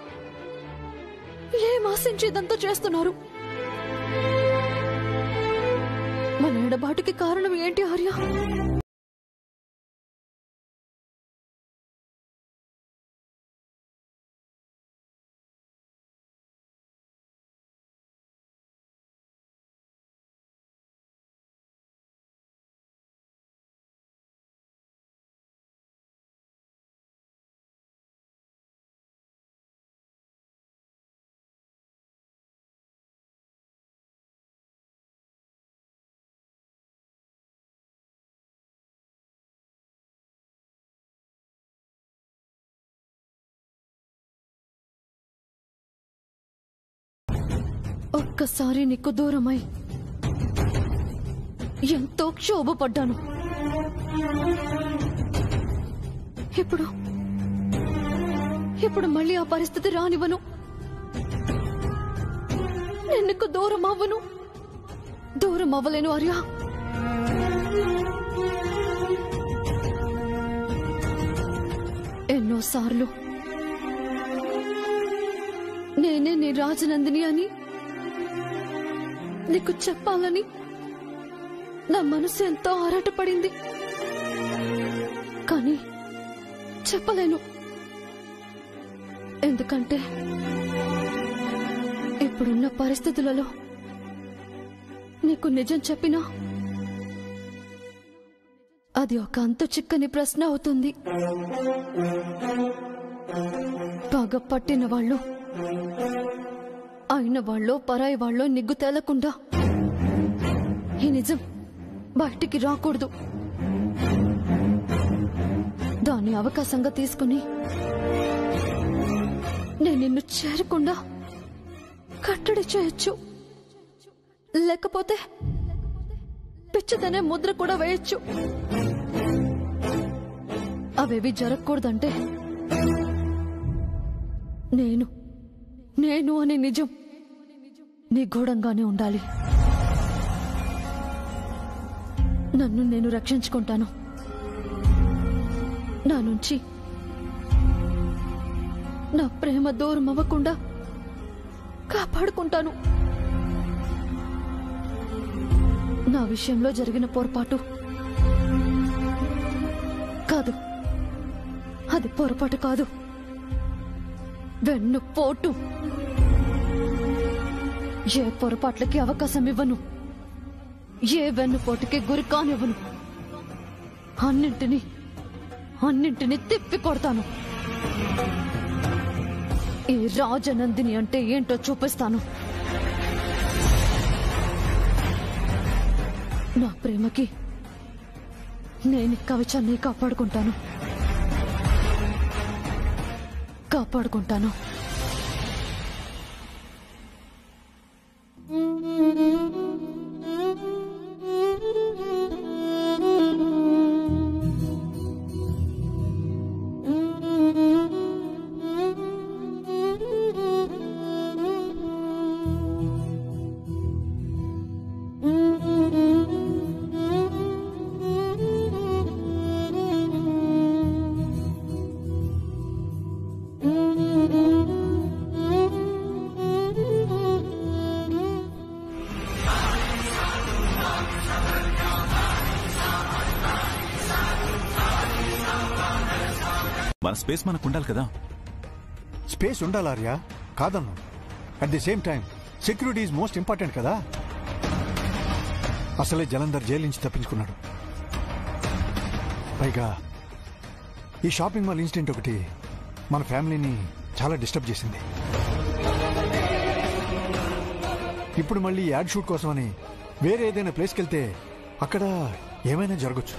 ఏం ఆశించి ఇదంతా చేస్తున్నారు? మన ఎడబాటుకి కారణం ఏంటి ఆర్య? ఒక్కసారి నీకు దూరమై ఎంతో క్షోభపడ్డాను. ఇప్పుడు మళ్ళీ ఆ పరిస్థితి రానివ్వను. నిన్నుకు దూరం అవ్వను. దూరం అవ్వలేను ఆర్య. ఎన్నోసార్లు నేనే నీ రాజనందిని అని నీకు చెప్పాలని నా మనసు ఎంతో ఆరాటపడింది, కానీ చెప్పలేను. ఎందుకంటే ఇప్పుడున్న పరిస్థితులలో నీకు నిజం చెప్పినా అది ఒక అంతు చిక్కని ప్రశ్న అవుతుంది. బాగా పట్టిన వాళ్ళు, అయిన వాళ్ళు, పరాయి వాళ్ళు నిగ్గు తేలకుండా ఈ నిజం బయటికి రాకూడదు. దాన్ని అవకాశంగా తీసుకుని నేను నిన్ను చేరకుండా కట్టడి చేయొచ్చు, లేకపోతే పిచ్చిదనే ముద్ర కూడా వేయొచ్చు. అవేవి జరగకూడదంటే నేను అనే నిజం నిగూఢంగానే ఉండాలి. నన్ను నేను రక్షించుకుంటాను. నా నుంచి నా ప్రేమ దూరం అవ్వకుండా కాపాడుకుంటాను. నా విషయంలో జరిగిన పొరపాటు కాదు, అది పొరపాటు కాదు, వెన్నుపోటు. ఏ పొరపాట్లకి అవకాశం ఇవ్వను. ఏ వెన్నుపోటుకి గురి కానివ్వను. అన్నింటినీ తిప్పి కొడతాను. ఈ రాజనందిని అంటే ఏంటో చూపిస్తాను. నా ప్రేమకి నేను కవచాన్ని కాపాడుకుంటాను. మన స్పేస్ మనకు ఉండాలి కదా. స్పేస్ ఉండాలి ఆర్య, కాదన్నా. At the same time security is most important కదా. అసలే జలంధర్ జైలు నుంచి తప్పించుకున్నాడు. పైగా ఈ షాపింగ్ మాల్ ఇన్సిడెంట్ ఒకటి మన ఫ్యామిలీని చాలా డిస్టర్బ్ చేసింది. ఇప్పుడు మళ్ళీ యాడ్ షూట్ కోసమని వేరే ఏదైనా ప్లేస్కి వెళ్తే అక్కడ ఏమైనా జరగచ్చు.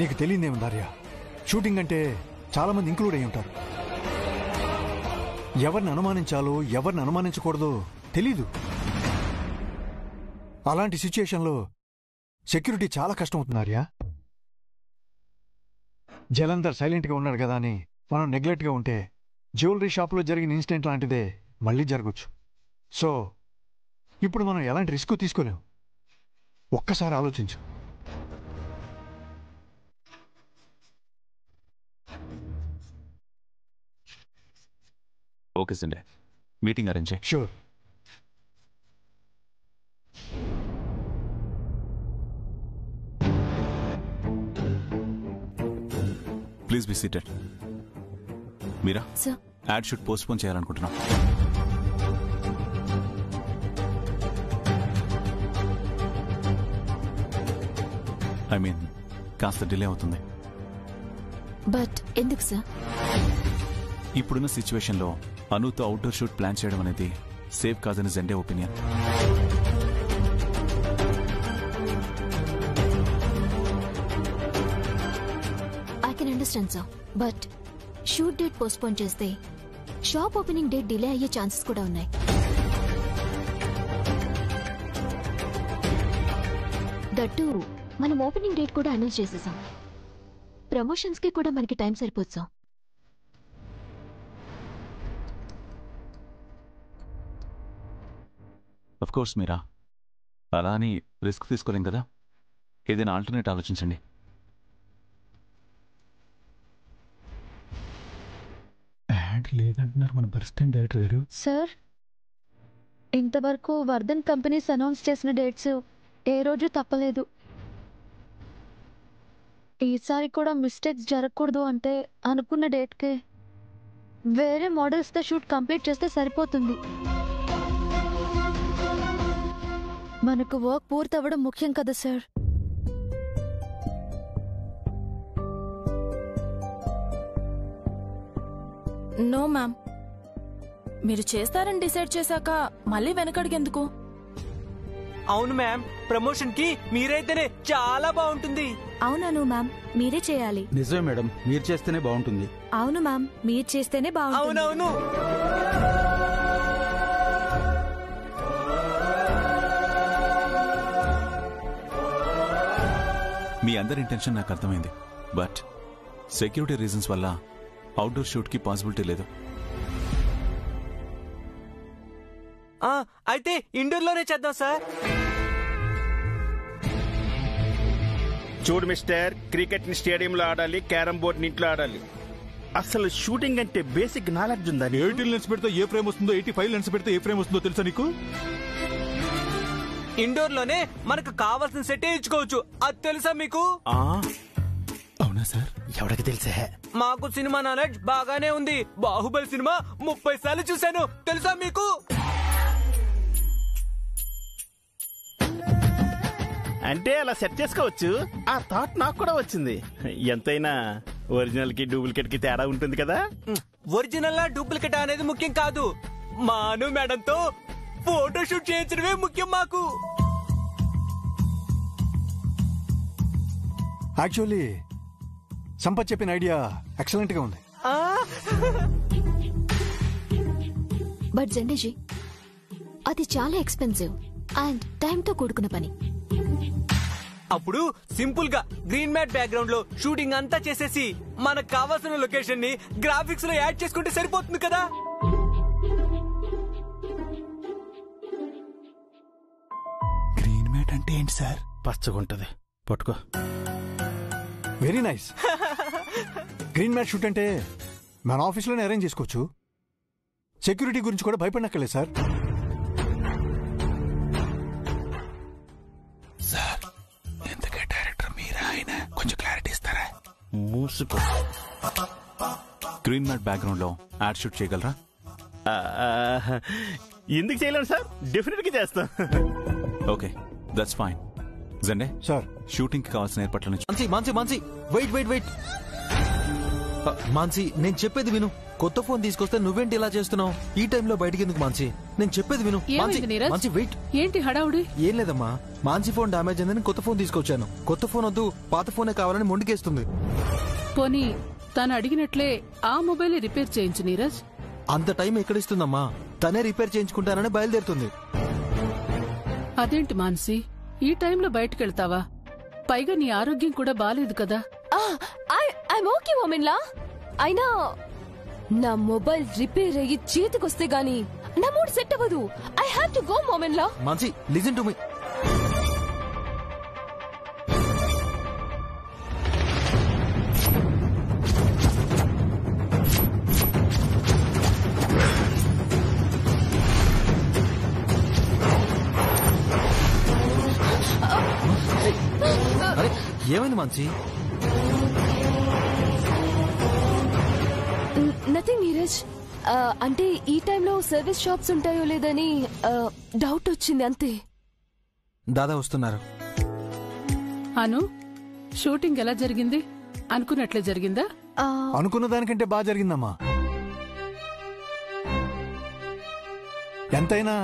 నీకు తెలియదేముంది ఆర్య, షూటింగ్ అంటే చాలా మంది ఇంక్లూడ్ అయి ఉంటారు. ఎవరిని అనుమానించాలో ఎవరిని అనుమానించకూడదో తెలీదు. అలాంటి సిచ్యుయేషన్లో సెక్యూరిటీ చాలా కష్టం అవుతుంది ఆర్య. జలంధర్ సైలెంట్గా ఉన్నాడు కదా అని మనం నెగ్లెక్ట్గా ఉంటే జ్యువెలరీ షాప్లో జరిగిన ఇన్సిడెంట్ లాంటిదే మళ్ళీ జరగచ్చు. సో ఇప్పుడు మనం ఎలాంటి రిస్క్ తీసుకోలేం. ఒక్కసారి ఆలోచించు. ఓకే సండే, మీటింగ్ అరేంజ్ చేయి. Sure. Please be seated. Meera, sir, ad shoot postpone చేయాలనుకుంటున్నాం. ఐ మీన్ కాస్త డిలే అవుతుంది. బట్ ఎందుకు సార్? ఇప్పుడున్న సిచ్యువేషన్లో అనుతో అవుట్డోర్ షూట్ ప్లాన్ చేయడం అనేది సేఫ్ కాదని Zende opinion. I can understand sir, but shoot date postpone చేస్తే షాప్ ఓపెనింగ్ డేట్ డిలే అయ్యే ఛాన్సెస్ కూడా ఉన్నాయి. దట్టు మనం ఓపెనింగ్ డేట్ కూడా అనౌన్స్ చేసేసాం. ప్రమోషన్స్ కి కూడా మనకి టైం సరిపోదు సార్. అఫ్ కోర్స్ మీరా, అలా అని రిస్క్ తీసుకోలేం కదా. ఏదైనా ఆల్టర్నేట్ ఆలోచించండి. యాడ్ లేదంటున్నారు మన అసిస్టెంట్ డైరెక్టర్ గారు. సార్, ఇంతవరకు వర్ధన్ కంపెనీస్ అనౌన్స్ చేసిన డేట్స్ ఏ రోజు తప్పలేదు. ఈసారి కూడా మిస్టేక్స్ జరగకూడదు అంటే అనుకున్న డేట్కే వేరే మోడల్స్తో షూట్ కంప్లీట్ చేస్తే సరిపోతుంది. మనకు వర్క్ పూర్తవ్వడం ముఖ్యం కదా సార్. నో మ్యామ్, మీరు చేస్తారని డిసైడ్ చేశాక మళ్ళీ వెనకడిగెందుకు? అవును మ్యామ్, ప్రమోషన్ కి మీరైతేనే చాలా బాగుంటుంది. అవునను మ్యామ్, మీరే చేయాలి. నిజమే మేడం, మీరు చేస్తేనే బాగుంటుంది. అవును మ్యామ్, మీరు చేస్తేనే బాగుంటుంది. అవునవును. మీ అందరి ఇంటెన్షన్ నాకు అర్థమైంది, బట్ సెక్యూరిటీ రీజన్స్ వల్ల అవుట్డోర్ షూట్ కి పాసిబిలిటీ లేదు. అయితే ఇండోర్ లోనే చేద్దాం సార్. చూడు మిస్టర్, క్రికెట్ ని స్టేడియంలో ఆడాలి, క్యారమ్ బోర్డ్ ని ఇంట్లో ఆడాలి. అసలు షూటింగ్ అంటే బేసిక్ నాలెడ్జ్ ఉందా? 18 లెన్స్ పెడితే ఏ ఫ్రేమ్ వస్తుందో, 85 లెన్స్ పెడితే ఏ ఫ్రేమ్ వస్తుందో తెలుసా నీకు? ఇండోర్ లోనే మనకు కావాల్సిన సెట్ ఇచ్చుకోవచ్చు, అది తెలుసా మీకు? అవునా సార్? ఎవరికి తెలుసా? మాకు సినిమా నాలెడ్జ్ బాగానే ఉంది. బాహుబలి సినిమా 30 సార్లు చూశాను, తెలుసా మీకు? అంటే అలా సెట్ చేసుకోవచ్చు. ఆ థాట్ నాకు కూడా వచ్చింది. ఎంతైనా ఒరిజినల్ కి డూప్లికేట్ కి తేడా ఉంటుంది కదా. ఒరిజినల్ డూప్లికేట్ అనేది ముఖ్యం కాదు, మాను మేడంతో ఫోటోషూట్ చేయించడమే ముఖ్యం మాకు. యాక్చువల్లీ సంపత్ చెప్పిన ఐడియా ఎక్సలెంట్ గా ఉంది. బట్ జెండేజీ, అది చాలా ఎక్స్పెన్సివ్ అండ్ టైంతో కూడుకున్న పని. అప్పుడు సింపుల్ గా గ్రీన్ మ్యాట్ బ్యాక్గ్రౌండ్ లో షూటింగ్ అంతా చేసేసి మనకు కావాల్సిన లొకేషన్ ని గ్రాఫిక్స్ లో యాడ్ చేసుకుంటే సరిపోతుంది కదా. గ్రీన్ మ్యాట్ అంటే ఏంటి సార్? పచ్చగుంటది, పట్టుకో. Very nice. Green mat shoot అంటే మన ఆఫీస్లోనే అరేంజ్ చేసుకోవచ్చు. సెక్యూరిటీ గురించి కూడా భయపడనక్కర్లేదు సార్. సార్, ఎందుకే డైరెక్టర్ మీరా? ఆయన కొంచెం క్లారిటీ ఇస్తారా? మూసుకో. గ్రీన్ మ్యాట్ బ్యాక్గ్రౌండ్ లో యాడ్ షూట్ చేయగలరా? ఎందుకు చేయలేను సార్, డెఫినెట్ గా చేస్తాం. Okay, that's fine. Zende sir, shooting కి కావాల్సిన ఏర్పాట్ల నుంచి మాన్సీ వెయిట్ మాన్సీ, నేను చెప్పేది విను. కొత్త ఫోన్ తీసుకొస్తే నువ్వేంటి ఇలా చేస్తున్నావు? ఈ టైంలో బయటికి ఎందుకు మాన్సీ? నేను చెప్పేది విను. మాన్సీ వెయిట్. ఏంటి హడావుడి? ఏం లేదమ్మా, మాన్సీ ఫోన్ డామేజ్ అయిందని కొత్త ఫోన్ తీసుకొచ్చాను. కొత్త ఫోన్ వద్దు, పాత ఫోనే కావాలని మొండికేస్తుంది. పోనీ తను అడిగినట్లే ఆ మొబైల్ రిపేర్ చేయించు నీరజ్. అంత టైం ఎక్కడిస్తుందమ్మా? తనే రిపేర్ చేయించుకుంటానని బయలుదేరుతుంది. అదేంటి మాన్సీ, ఈ టైంలో బయటకెళ్తావా? పైగా నీ ఆరోగ్యం కూడా బాలేదు కదా. ఐఎమ్ ఓకే మోమెన్లా. అయినా నా మొబైల్ రిపేర్ అయ్యి చేతికొస్తే గానీ నా మూడ్ సెట్ అవ్వదు. ఐ హావ్ టు గో మోమెన్లా. Mansi, listen to me. ఏమైంది మాన్సీ? నథింగ్ నీరజ్. అంటే ఈ టైంలో సర్వీస్ షాప్స్ ఉంటాయో లేదని డౌట్ వచ్చింది అంతే. దాదా వస్తున్నారు. అను, షూటింగ్ ఎలా జరిగింది? అనుకున్నట్లే జరిగిందా? అనుకున్న దానికంటే బాగా జరిగిందమ్మా. ఎంతైనా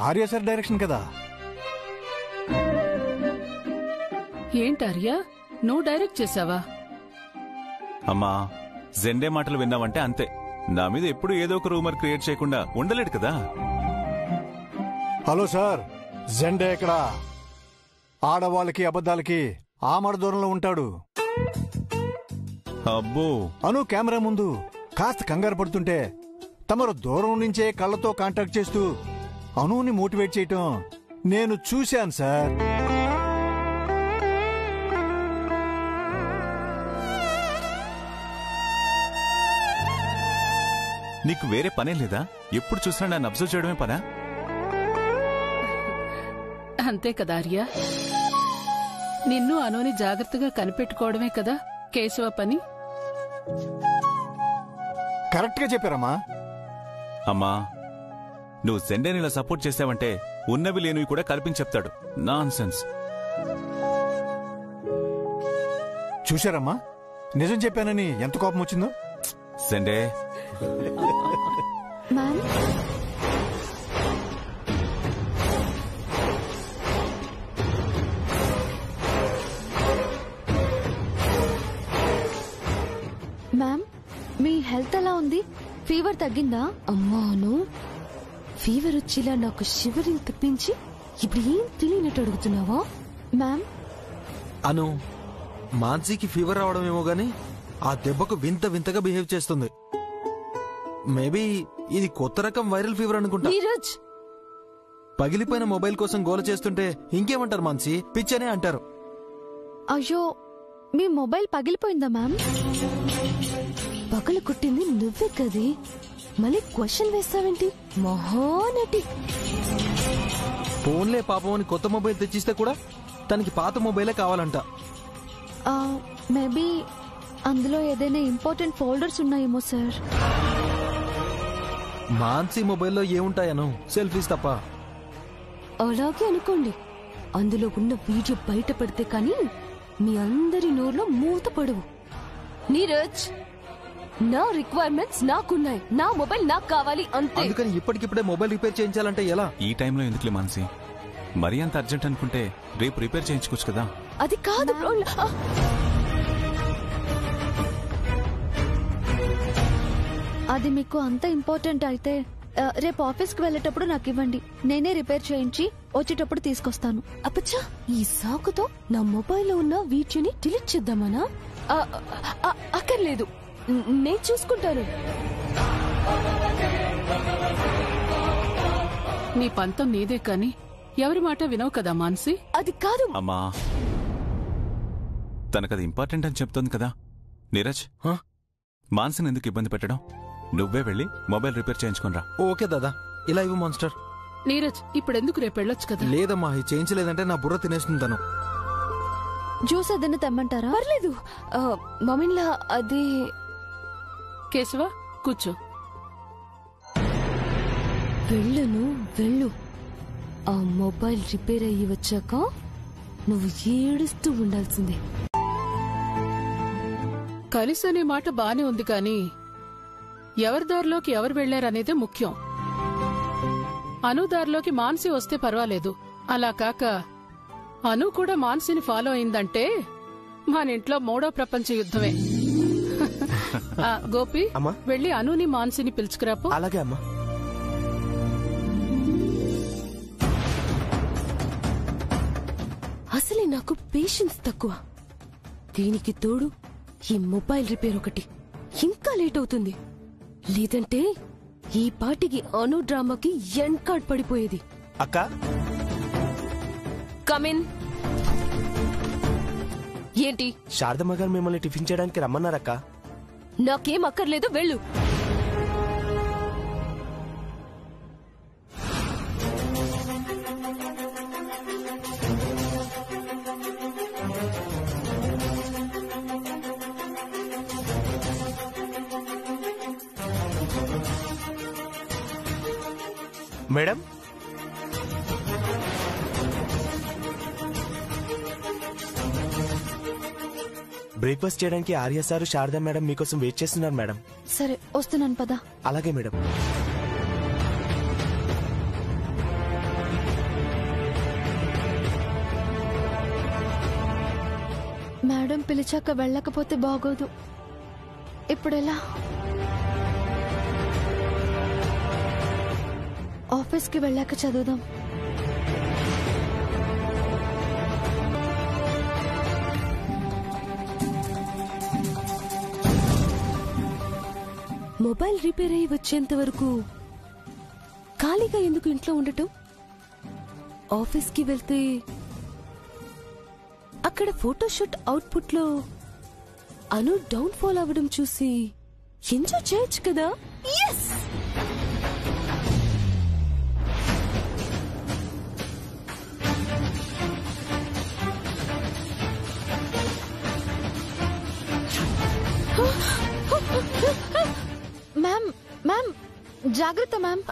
ఆర్య సార్ డైరెక్షన్ కదా. ఏంటార్యా, నువ్వు డైరెక్ట్ చేసావా? అమ్మా, జెండే మాటలు విన్నావంటే అంతే. నా మీద ఎప్పుడు ఏదో ఒక రూమర్ క్రియేట్ చేయకుండా ఉండలేడు కదా. హలో సార్, జెండే ఇక్కడ ఆడవాళ్ళకి అబద్ధాలకి ఆమడ దూరంలో ఉంటాడు. అబ్బో, అను కెమెరా ముందు కాస్త కంగారు పడుతుంటే తమరు దూరం నుంచే కళ్ళతో కాంటాక్ట్ చేస్తూ అనుని మోటివేట్ చేయటం నేను చూశాను సార్. నీకు వేరే పనే లేదా? ఎప్పుడు చూసినా నన్ను అబ్జర్వ్ చేయడమే పనా? అంతే కదా ఆర్య, నిన్ను అనుని జాగ్రత్తగా కనిపెట్టుకోవడమే కదా కేశవ పని. కరెక్ట్ గా చెప్పారమ్మా. అమ్మా, నువ్వు జెండేని ఇలా సపోర్ట్ చేసావంటే ఉన్నవి లేనివి కూడా కల్పించి చెప్తాడు. Non sense. చూశారమ్మా, నిజం చెప్పానని ఎంత కోపం వచ్చిందో. జెండే, మ్యామ్, మ్యామ్, మీ హెల్త్ ఎలా ఉంది? ఫీవర్ తగ్గిందా? అమ్మాను, ఫీవర్ వచ్చేలా నాకు షివరింగ్ తెప్పించి ఇప్పుడు ఏం తెలియనట్టు అడుగుతున్నావా? మ్యామ్, అను, మాన్సీకి ఫీవర్ రావడం ఏమో గానీ ఆ దెబ్బకు వింతగా బిహేవ్ చేస్తుంది. మేబీ ఇది కొత్త రకం వైరల్ ఫీవర్ అనుకుంటా. నీరజ్, పగిలిపోయిన మొబైల్ కోసం గోల చేస్తుంటే ఇంకేమంటారు మాన్సీ? పిచ్చనే అంటారు. అయ్యో, మీ మొబైల్ పగిలిపోయిందా మ్యామ్? పగలు కొట్టింది నువ్వే కదే, మళ్ళీ క్వశ్చన్ వేస్తావేంటి? మహానటి. ఫోన్లే పాపం అని కొత్త మొబైల్ తెచ్చిస్తే కూడా తనకి పాత మొబైలే కావాలంట. మేబీ అందులో ఏదైనా ఇంపార్టెంట్ ఫోల్డర్స్ ఉన్నాయేమో సార్. మాన్సీ మొబైల్లో ఏముంటాయను? సెల్ఫీస్ తప్ప. అలాగే అనుకోండి. అందులో ఉన్న వీడియో బయటపడితే కానీ మీ అందరి నోర్లో మూత పడవు. నీరజ్, నా రిక్వైర్మెంట్స్ నాకున్నాయి. నా మొబైల్ నాకు కావాలి అంతే. అందుకని ఇప్పటికిప్పుడే మొబైల్ రిపేర్ చేయించాలంటే ఎలా? ఈ టైంలో ఎందుకులే మాన్సి, మరీ అంత అర్జెంట్ అనుకుంటే రేపు రిపేర్ చేయించుకోవచ్చు కదా. అది కాదు బ్రో. అది మీకు అంత ఇంపార్టెంట్ అయితే రేపు ఆఫీస్కి వెళ్ళేటప్పుడు నాకు ఇవ్వండి. నేనే రిపేర్ చేయించి వచ్చేటప్పుడు తీసుకొస్తాను. అప్పచ్చా, ఈ సాకుతో నా మొబైల్లో ఉన్న వీడియోని డిలీట్ చేద్దామనా? అక్కర్లేదు, నేను చూసుకుంటాను. నీ పంతం నీదే కాని ఎవరి మాట వినవు కదా మాన్సి. అది కాదు అమ్మా, తనకది ఇంపార్టెంట్ అని చెప్తోంది కదా. నీరజ్, మాన్సిని ఎందుకు ఇబ్బంది పెట్టడం? నువ్వే వెళ్ళి మొబైల్ రిపేర్ చేయించుకునిరా. ఓకే దాదా, ఇలా ఇవ్వు మాన్స్టర్. నీరజ్, ఇప్పుడెందుకు రేపు వెళ్ళొచ్చు కదా. లేదమ్మా, ఇది చేయించలేదంటే నా బుర్ర తినేస్తుంది తను. జ్యూస్ ఏదైనా తెమ్మంటారా? పర్లేదు మమ్మీలా. అది కేశవ, కూర్చో. వెళ్ళు. ఆ మొబైల్ రిపేర్ అయ్యి వచ్చాక నువ్వు ఏడుస్తూ ఉండాల్సిందే. కలిసి అనే మాట బానే ఉంది కాని ఎవరి దారిలోకి ఎవరు వెళ్లారనేదే ముఖ్యం. అను దారిలోకి మాన్సి వస్తే పర్వాలేదు. అలా కాక అను కూడా మాన్సిని ఫాలో అయిందంటే మన ఇంట్లో మూడో ప్రపంచ యుద్ధమే. గోపి, వెళ్ళి అనుని మాన్సిని పిలుచుకురాపో. అలాగే అమ్మా. అసలే నాకు పేషెన్స్ తక్కువ. దీనికి తోడు ఈ మొబైల్ రిపేర్ ఒకటి. ఇంకా లేట్ అవుతుంది. లేదంటే ఈ పాటికి అను డ్రామాకి ఎండ్ కార్డ్ పడిపోయేది. అక్క, కమిన్. ఏంటి? శారదమ్మ గారు మిమ్మల్ని టిఫిన్ చేయడానికి రమ్మన్నారక్క. నాకేం అక్కర్లేదు, వెళ్ళు. మేడం, బ్రేక్ఫాస్ట్ చేయడానికి ఆర్య సార్, శారదా మేడం మీకోసం వెయిట్ చేస్తున్నారు మేడం. సరే, వస్తున్నాను పదా. అలాగే మేడం. మేడం పిలిచాక వెళ్ళకపోతే బాగోదు. ఇప్పుడెలా? ఆఫీస్కి వెళ్ళాక చదువుదాం. మొబైల్ రిపేర్ అయ్యి వచ్చేంత వరకు ఖాళీగా ఎందుకు ఇంట్లో ఉండటం? ఆఫీస్కి వెళ్తే అక్కడ ఫోటోషూట్ అవుట్పుట్ లో అను డౌన్ ఫాల్ అవ్వడం చూసి ఎంజాయ్ చేయొచ్చు కదా. yes! మ్యామ్, మ్యామ్, జాగ్రత్త మ్యామ్.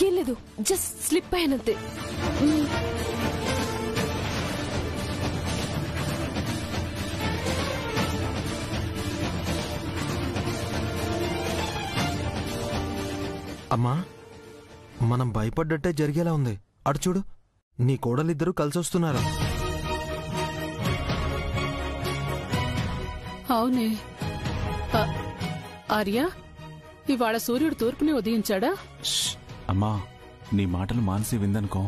ఏం లేదు, జస్ట్ స్లిప్ అయ్యానంతే. అమ్మా, మనం భయపడ్డట్టే జరిగేలా ఉంది. అటు చూడు, నీ కోడలిద్దరూ కలిసొస్తున్నారు. అవునే. ఆర్య, ఇవాళ సూర్యుడు తూర్పుని ఉదయించాడా? అమ్మా, నీ మాటలు మాన్సి విందనుకో,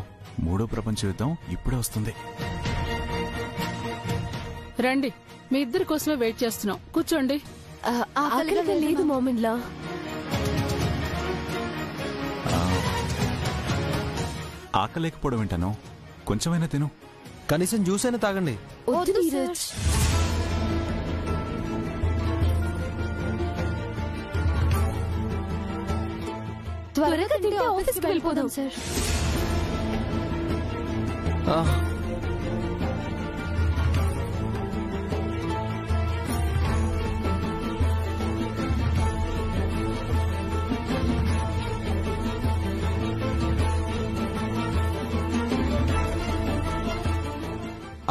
మూడో ప్రపంచ యుద్ధం ఇప్పుడే వస్తుంది. రండి, మీ ఇద్దరి కోసమే వెయిట్ చేస్తున్నాం. కూర్చోండి. ఆకలిగా లేదు మోమిన్లా. ఆకలేకపోవడం ఏంటనో, కొంచెమైనా తిను. కనీసం జ్యూస్ అయినా తాగండి. వద్దు నీరజ్. త్వరగా తింటే ఆఫీస్కి వెళ్ళిపోదాం సార్.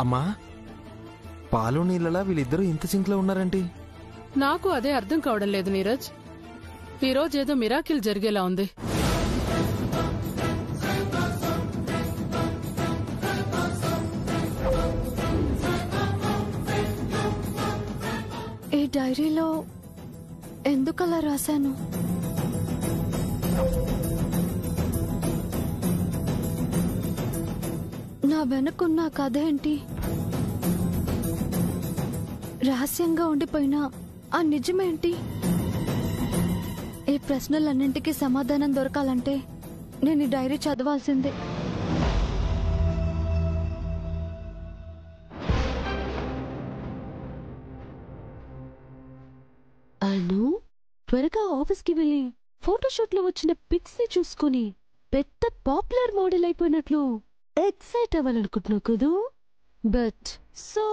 అమ్మా, పాలు నీళ్ళలా వీళ్ళిద్దరూ ఇంత సింక్లో ఉన్నారంటే? నాకు అదే అర్థం కావడం లేదు నీరజ్. ఈరోజేదో మిరాకిల్ జరిగేలా ఉంది. ఈ డైరీలో ఎందుకలా రాశాను? నా వెనకున్న కథ ఏంటి? రహస్యంగా ఉండిపోయినా ఆ నిజమేంటి? ఈ ప్రశ్నలన్నింటికీ సమాధానం దొరకాలంటే నేను ఈ డైరీ చదవాల్సిందే. అను, త్వరగా ఆఫీస్కి వెళ్ళి ఫోటోషూట్ లో వచ్చిన పిక్స్ ని చూసుకుని పెద్ద పాపులర్ మోడల్ అయిపోయినట్లు ఎక్సైట్ అవ్వాలనుకుంటున్నావు కదూ? బట్ సో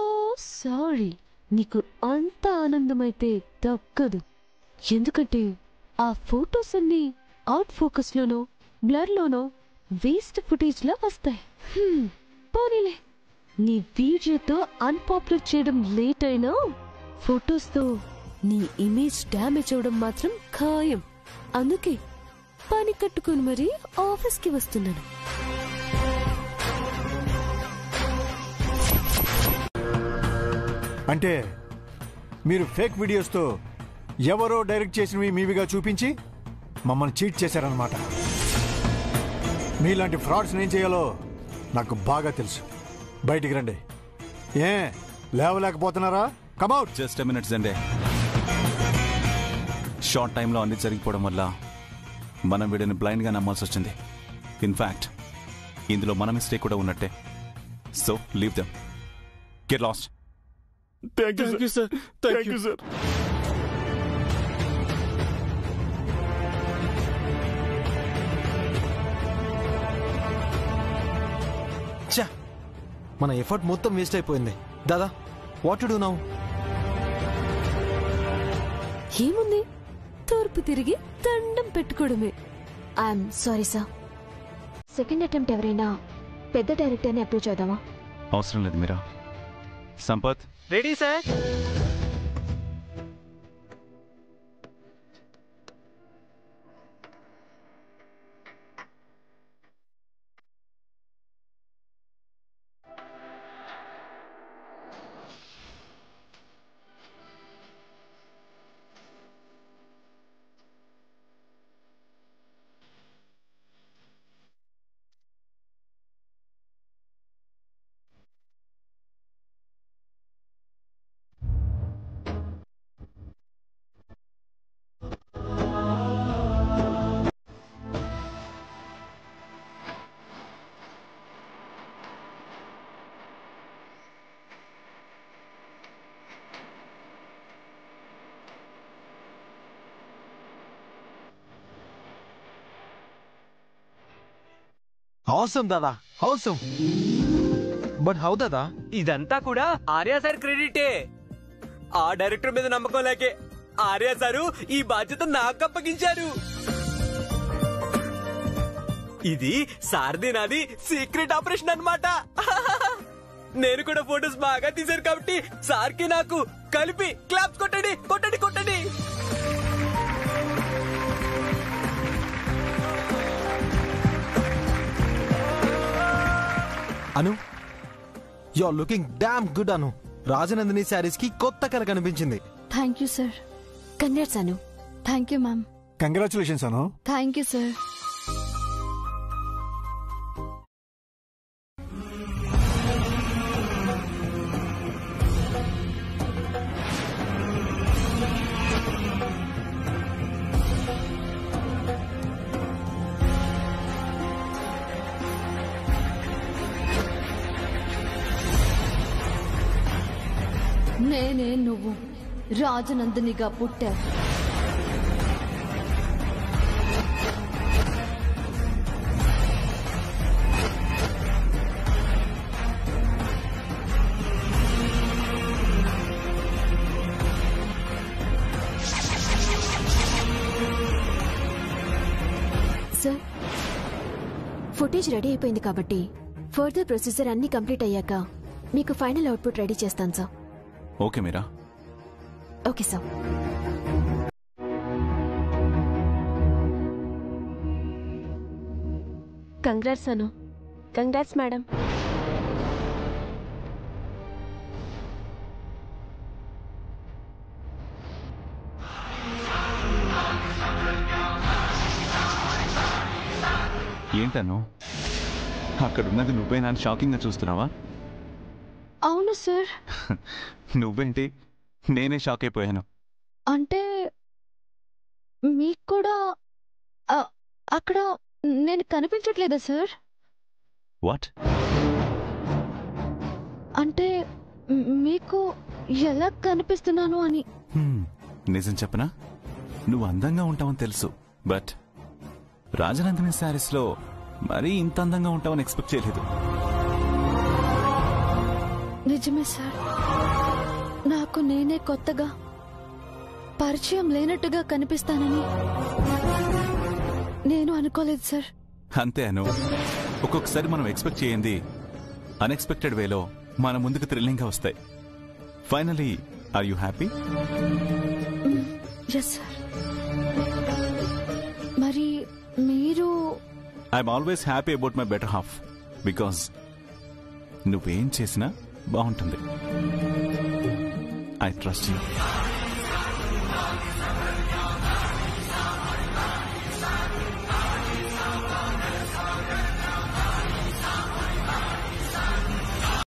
సారీ, నీకు అంత ఆనందమైతే దక్కదు. ఎందుకంటే ఆ ఫోటోస్ అన్ని అవుట్ ఫోకస్ లోనో బ్లర్ లోనో వేస్ట్ ఫుటేజ్ లా వస్తాయి. పోనీలే, నీ వీడియోతో అన్పాపులర్ చేయడం లేట్ అయినా ఫోటోస్ తో నీ ఇమేజ్ డ్యామేజ్ అవడం మాత్రం ఖాయం. అందుకే పని కట్టుకుని మరీ ఆఫీస్కి వస్తున్నాను. అంటే మీరు ఫేక్ వీడియోస్తో ఎవరో డైరెక్ట్ చేసినవి మీవిగా చూపించి మమ్మల్ని చీట్ చేశారనమాట. మీలాంటి ఫ్రాడ్స్ ఏం చేయాలో నాకు బాగా తెలుసు. బయటికి రండి. ఏ లేవలేకపోతున్నారా? కమౌట్. జస్ట్ మినిట్స్ అండి. షార్ట్ టైంలో అన్ని జరిగిపోవడం వల్ల మనం వీడిని బ్లైండ్గా నమ్మాల్సి వచ్చింది. ఇన్ఫ్యాక్ట్ ఇందులో మన మిస్టేక్ కూడా ఉన్నట్టే. So leave them. Get lost. Thank you sir. Thank you sir. మన ఎఫర్ట్ మొత్తం వేస్ట్ అయిపోయింది. దాదా, వాట్ టు డు నౌ? ఏముంది, తూర్పు తిరిగి దండం పెట్టుకోవడమే. I'm sorry sir. Second attempt ఎవరైనా పెద్ద డైరెక్టర్ని అప్రోచ్ అవుదామా? అవసరం లేదు మీరా. Sampath ready sir. అవసరం దాదా, అవసరం. బట్ హౌ దాదా? ఇదంతా కూడా ఆర్య సార్ క్రెడిటే. ఆ డైరెక్టర్ మీద నమ్మకం లేకే ఆర్య సారు ఈ బాధ్యత నాకు అప్పగించారు. ఇది సార్ది నాది సీక్రెట్ ఆపరేషన్ అన్నమాట. నేను కూడా ఫోటోస్ బాగా తీశాను కాబట్టి సార్కి నాకు కలిపి క్లాప్స్ కొట్టండి కొట్టండి కొట్టండి. Anu, you are looking damn good. Anu, Rajanandini sarees కి కొత్త కల కనిపించింది. Thank you sir. Congrats Anu. Thank you ma'am. Congratulations Anu. Thank you sir. నేనే నువ్వు రాజనందినిగా పుట్టా. సార్, ఫుటేజ్ రెడీ అయిపోయింది కాబట్టి ఫర్దర్ ప్రొసీజర్ అన్ని కంప్లీట్ అయ్యాక మీకు ఫైనల్ అవుట్పుట్ రెడీ చేస్తాను sir. Okay Meera. Okay sir. Congrats Anu. Congrats madam. ఏంటను అక్కడున్నది నువ్వే నన్ను షాకింగ్గా చూస్తున్నావా? అవును సార్. నువ్వేంటి నేనే షాక్ అయిపోయాను. అంటే మీకు కూడా అక్కడ నేను కనిపించట్లేదా సార్? వాట్? అంటే మీకు ఎలా కనిపిస్తున్నాను అని. నిజం చెప్పనా, నువ్వు అందంగా ఉంటావని తెలుసు, బట్ రాజనందిని శారీస్లో మరీ ఇంత అందంగా ఉంటావని ఎక్స్పెక్ట్ చేయలేదు. నిజమే సార్, నాకు నేనే కొత్తగా పరిచయం లేనట్టుగా కనిపిస్తానని నేను అనుకోలేదు సార్. అంతే అను, ఒక్కొక్కసారి మనం ఎక్స్పెక్ట్ చేయండి అన్ఎక్స్పెక్టెడ్ వేలో మన ముందుకు థ్రిల్లింగ్గా వస్తాయి. Finally are you happy? Yes sir. మరి మీరు? I'm always happy about my better half, because నువ్వేం చేసినా బాగుంటుంది. I trust you.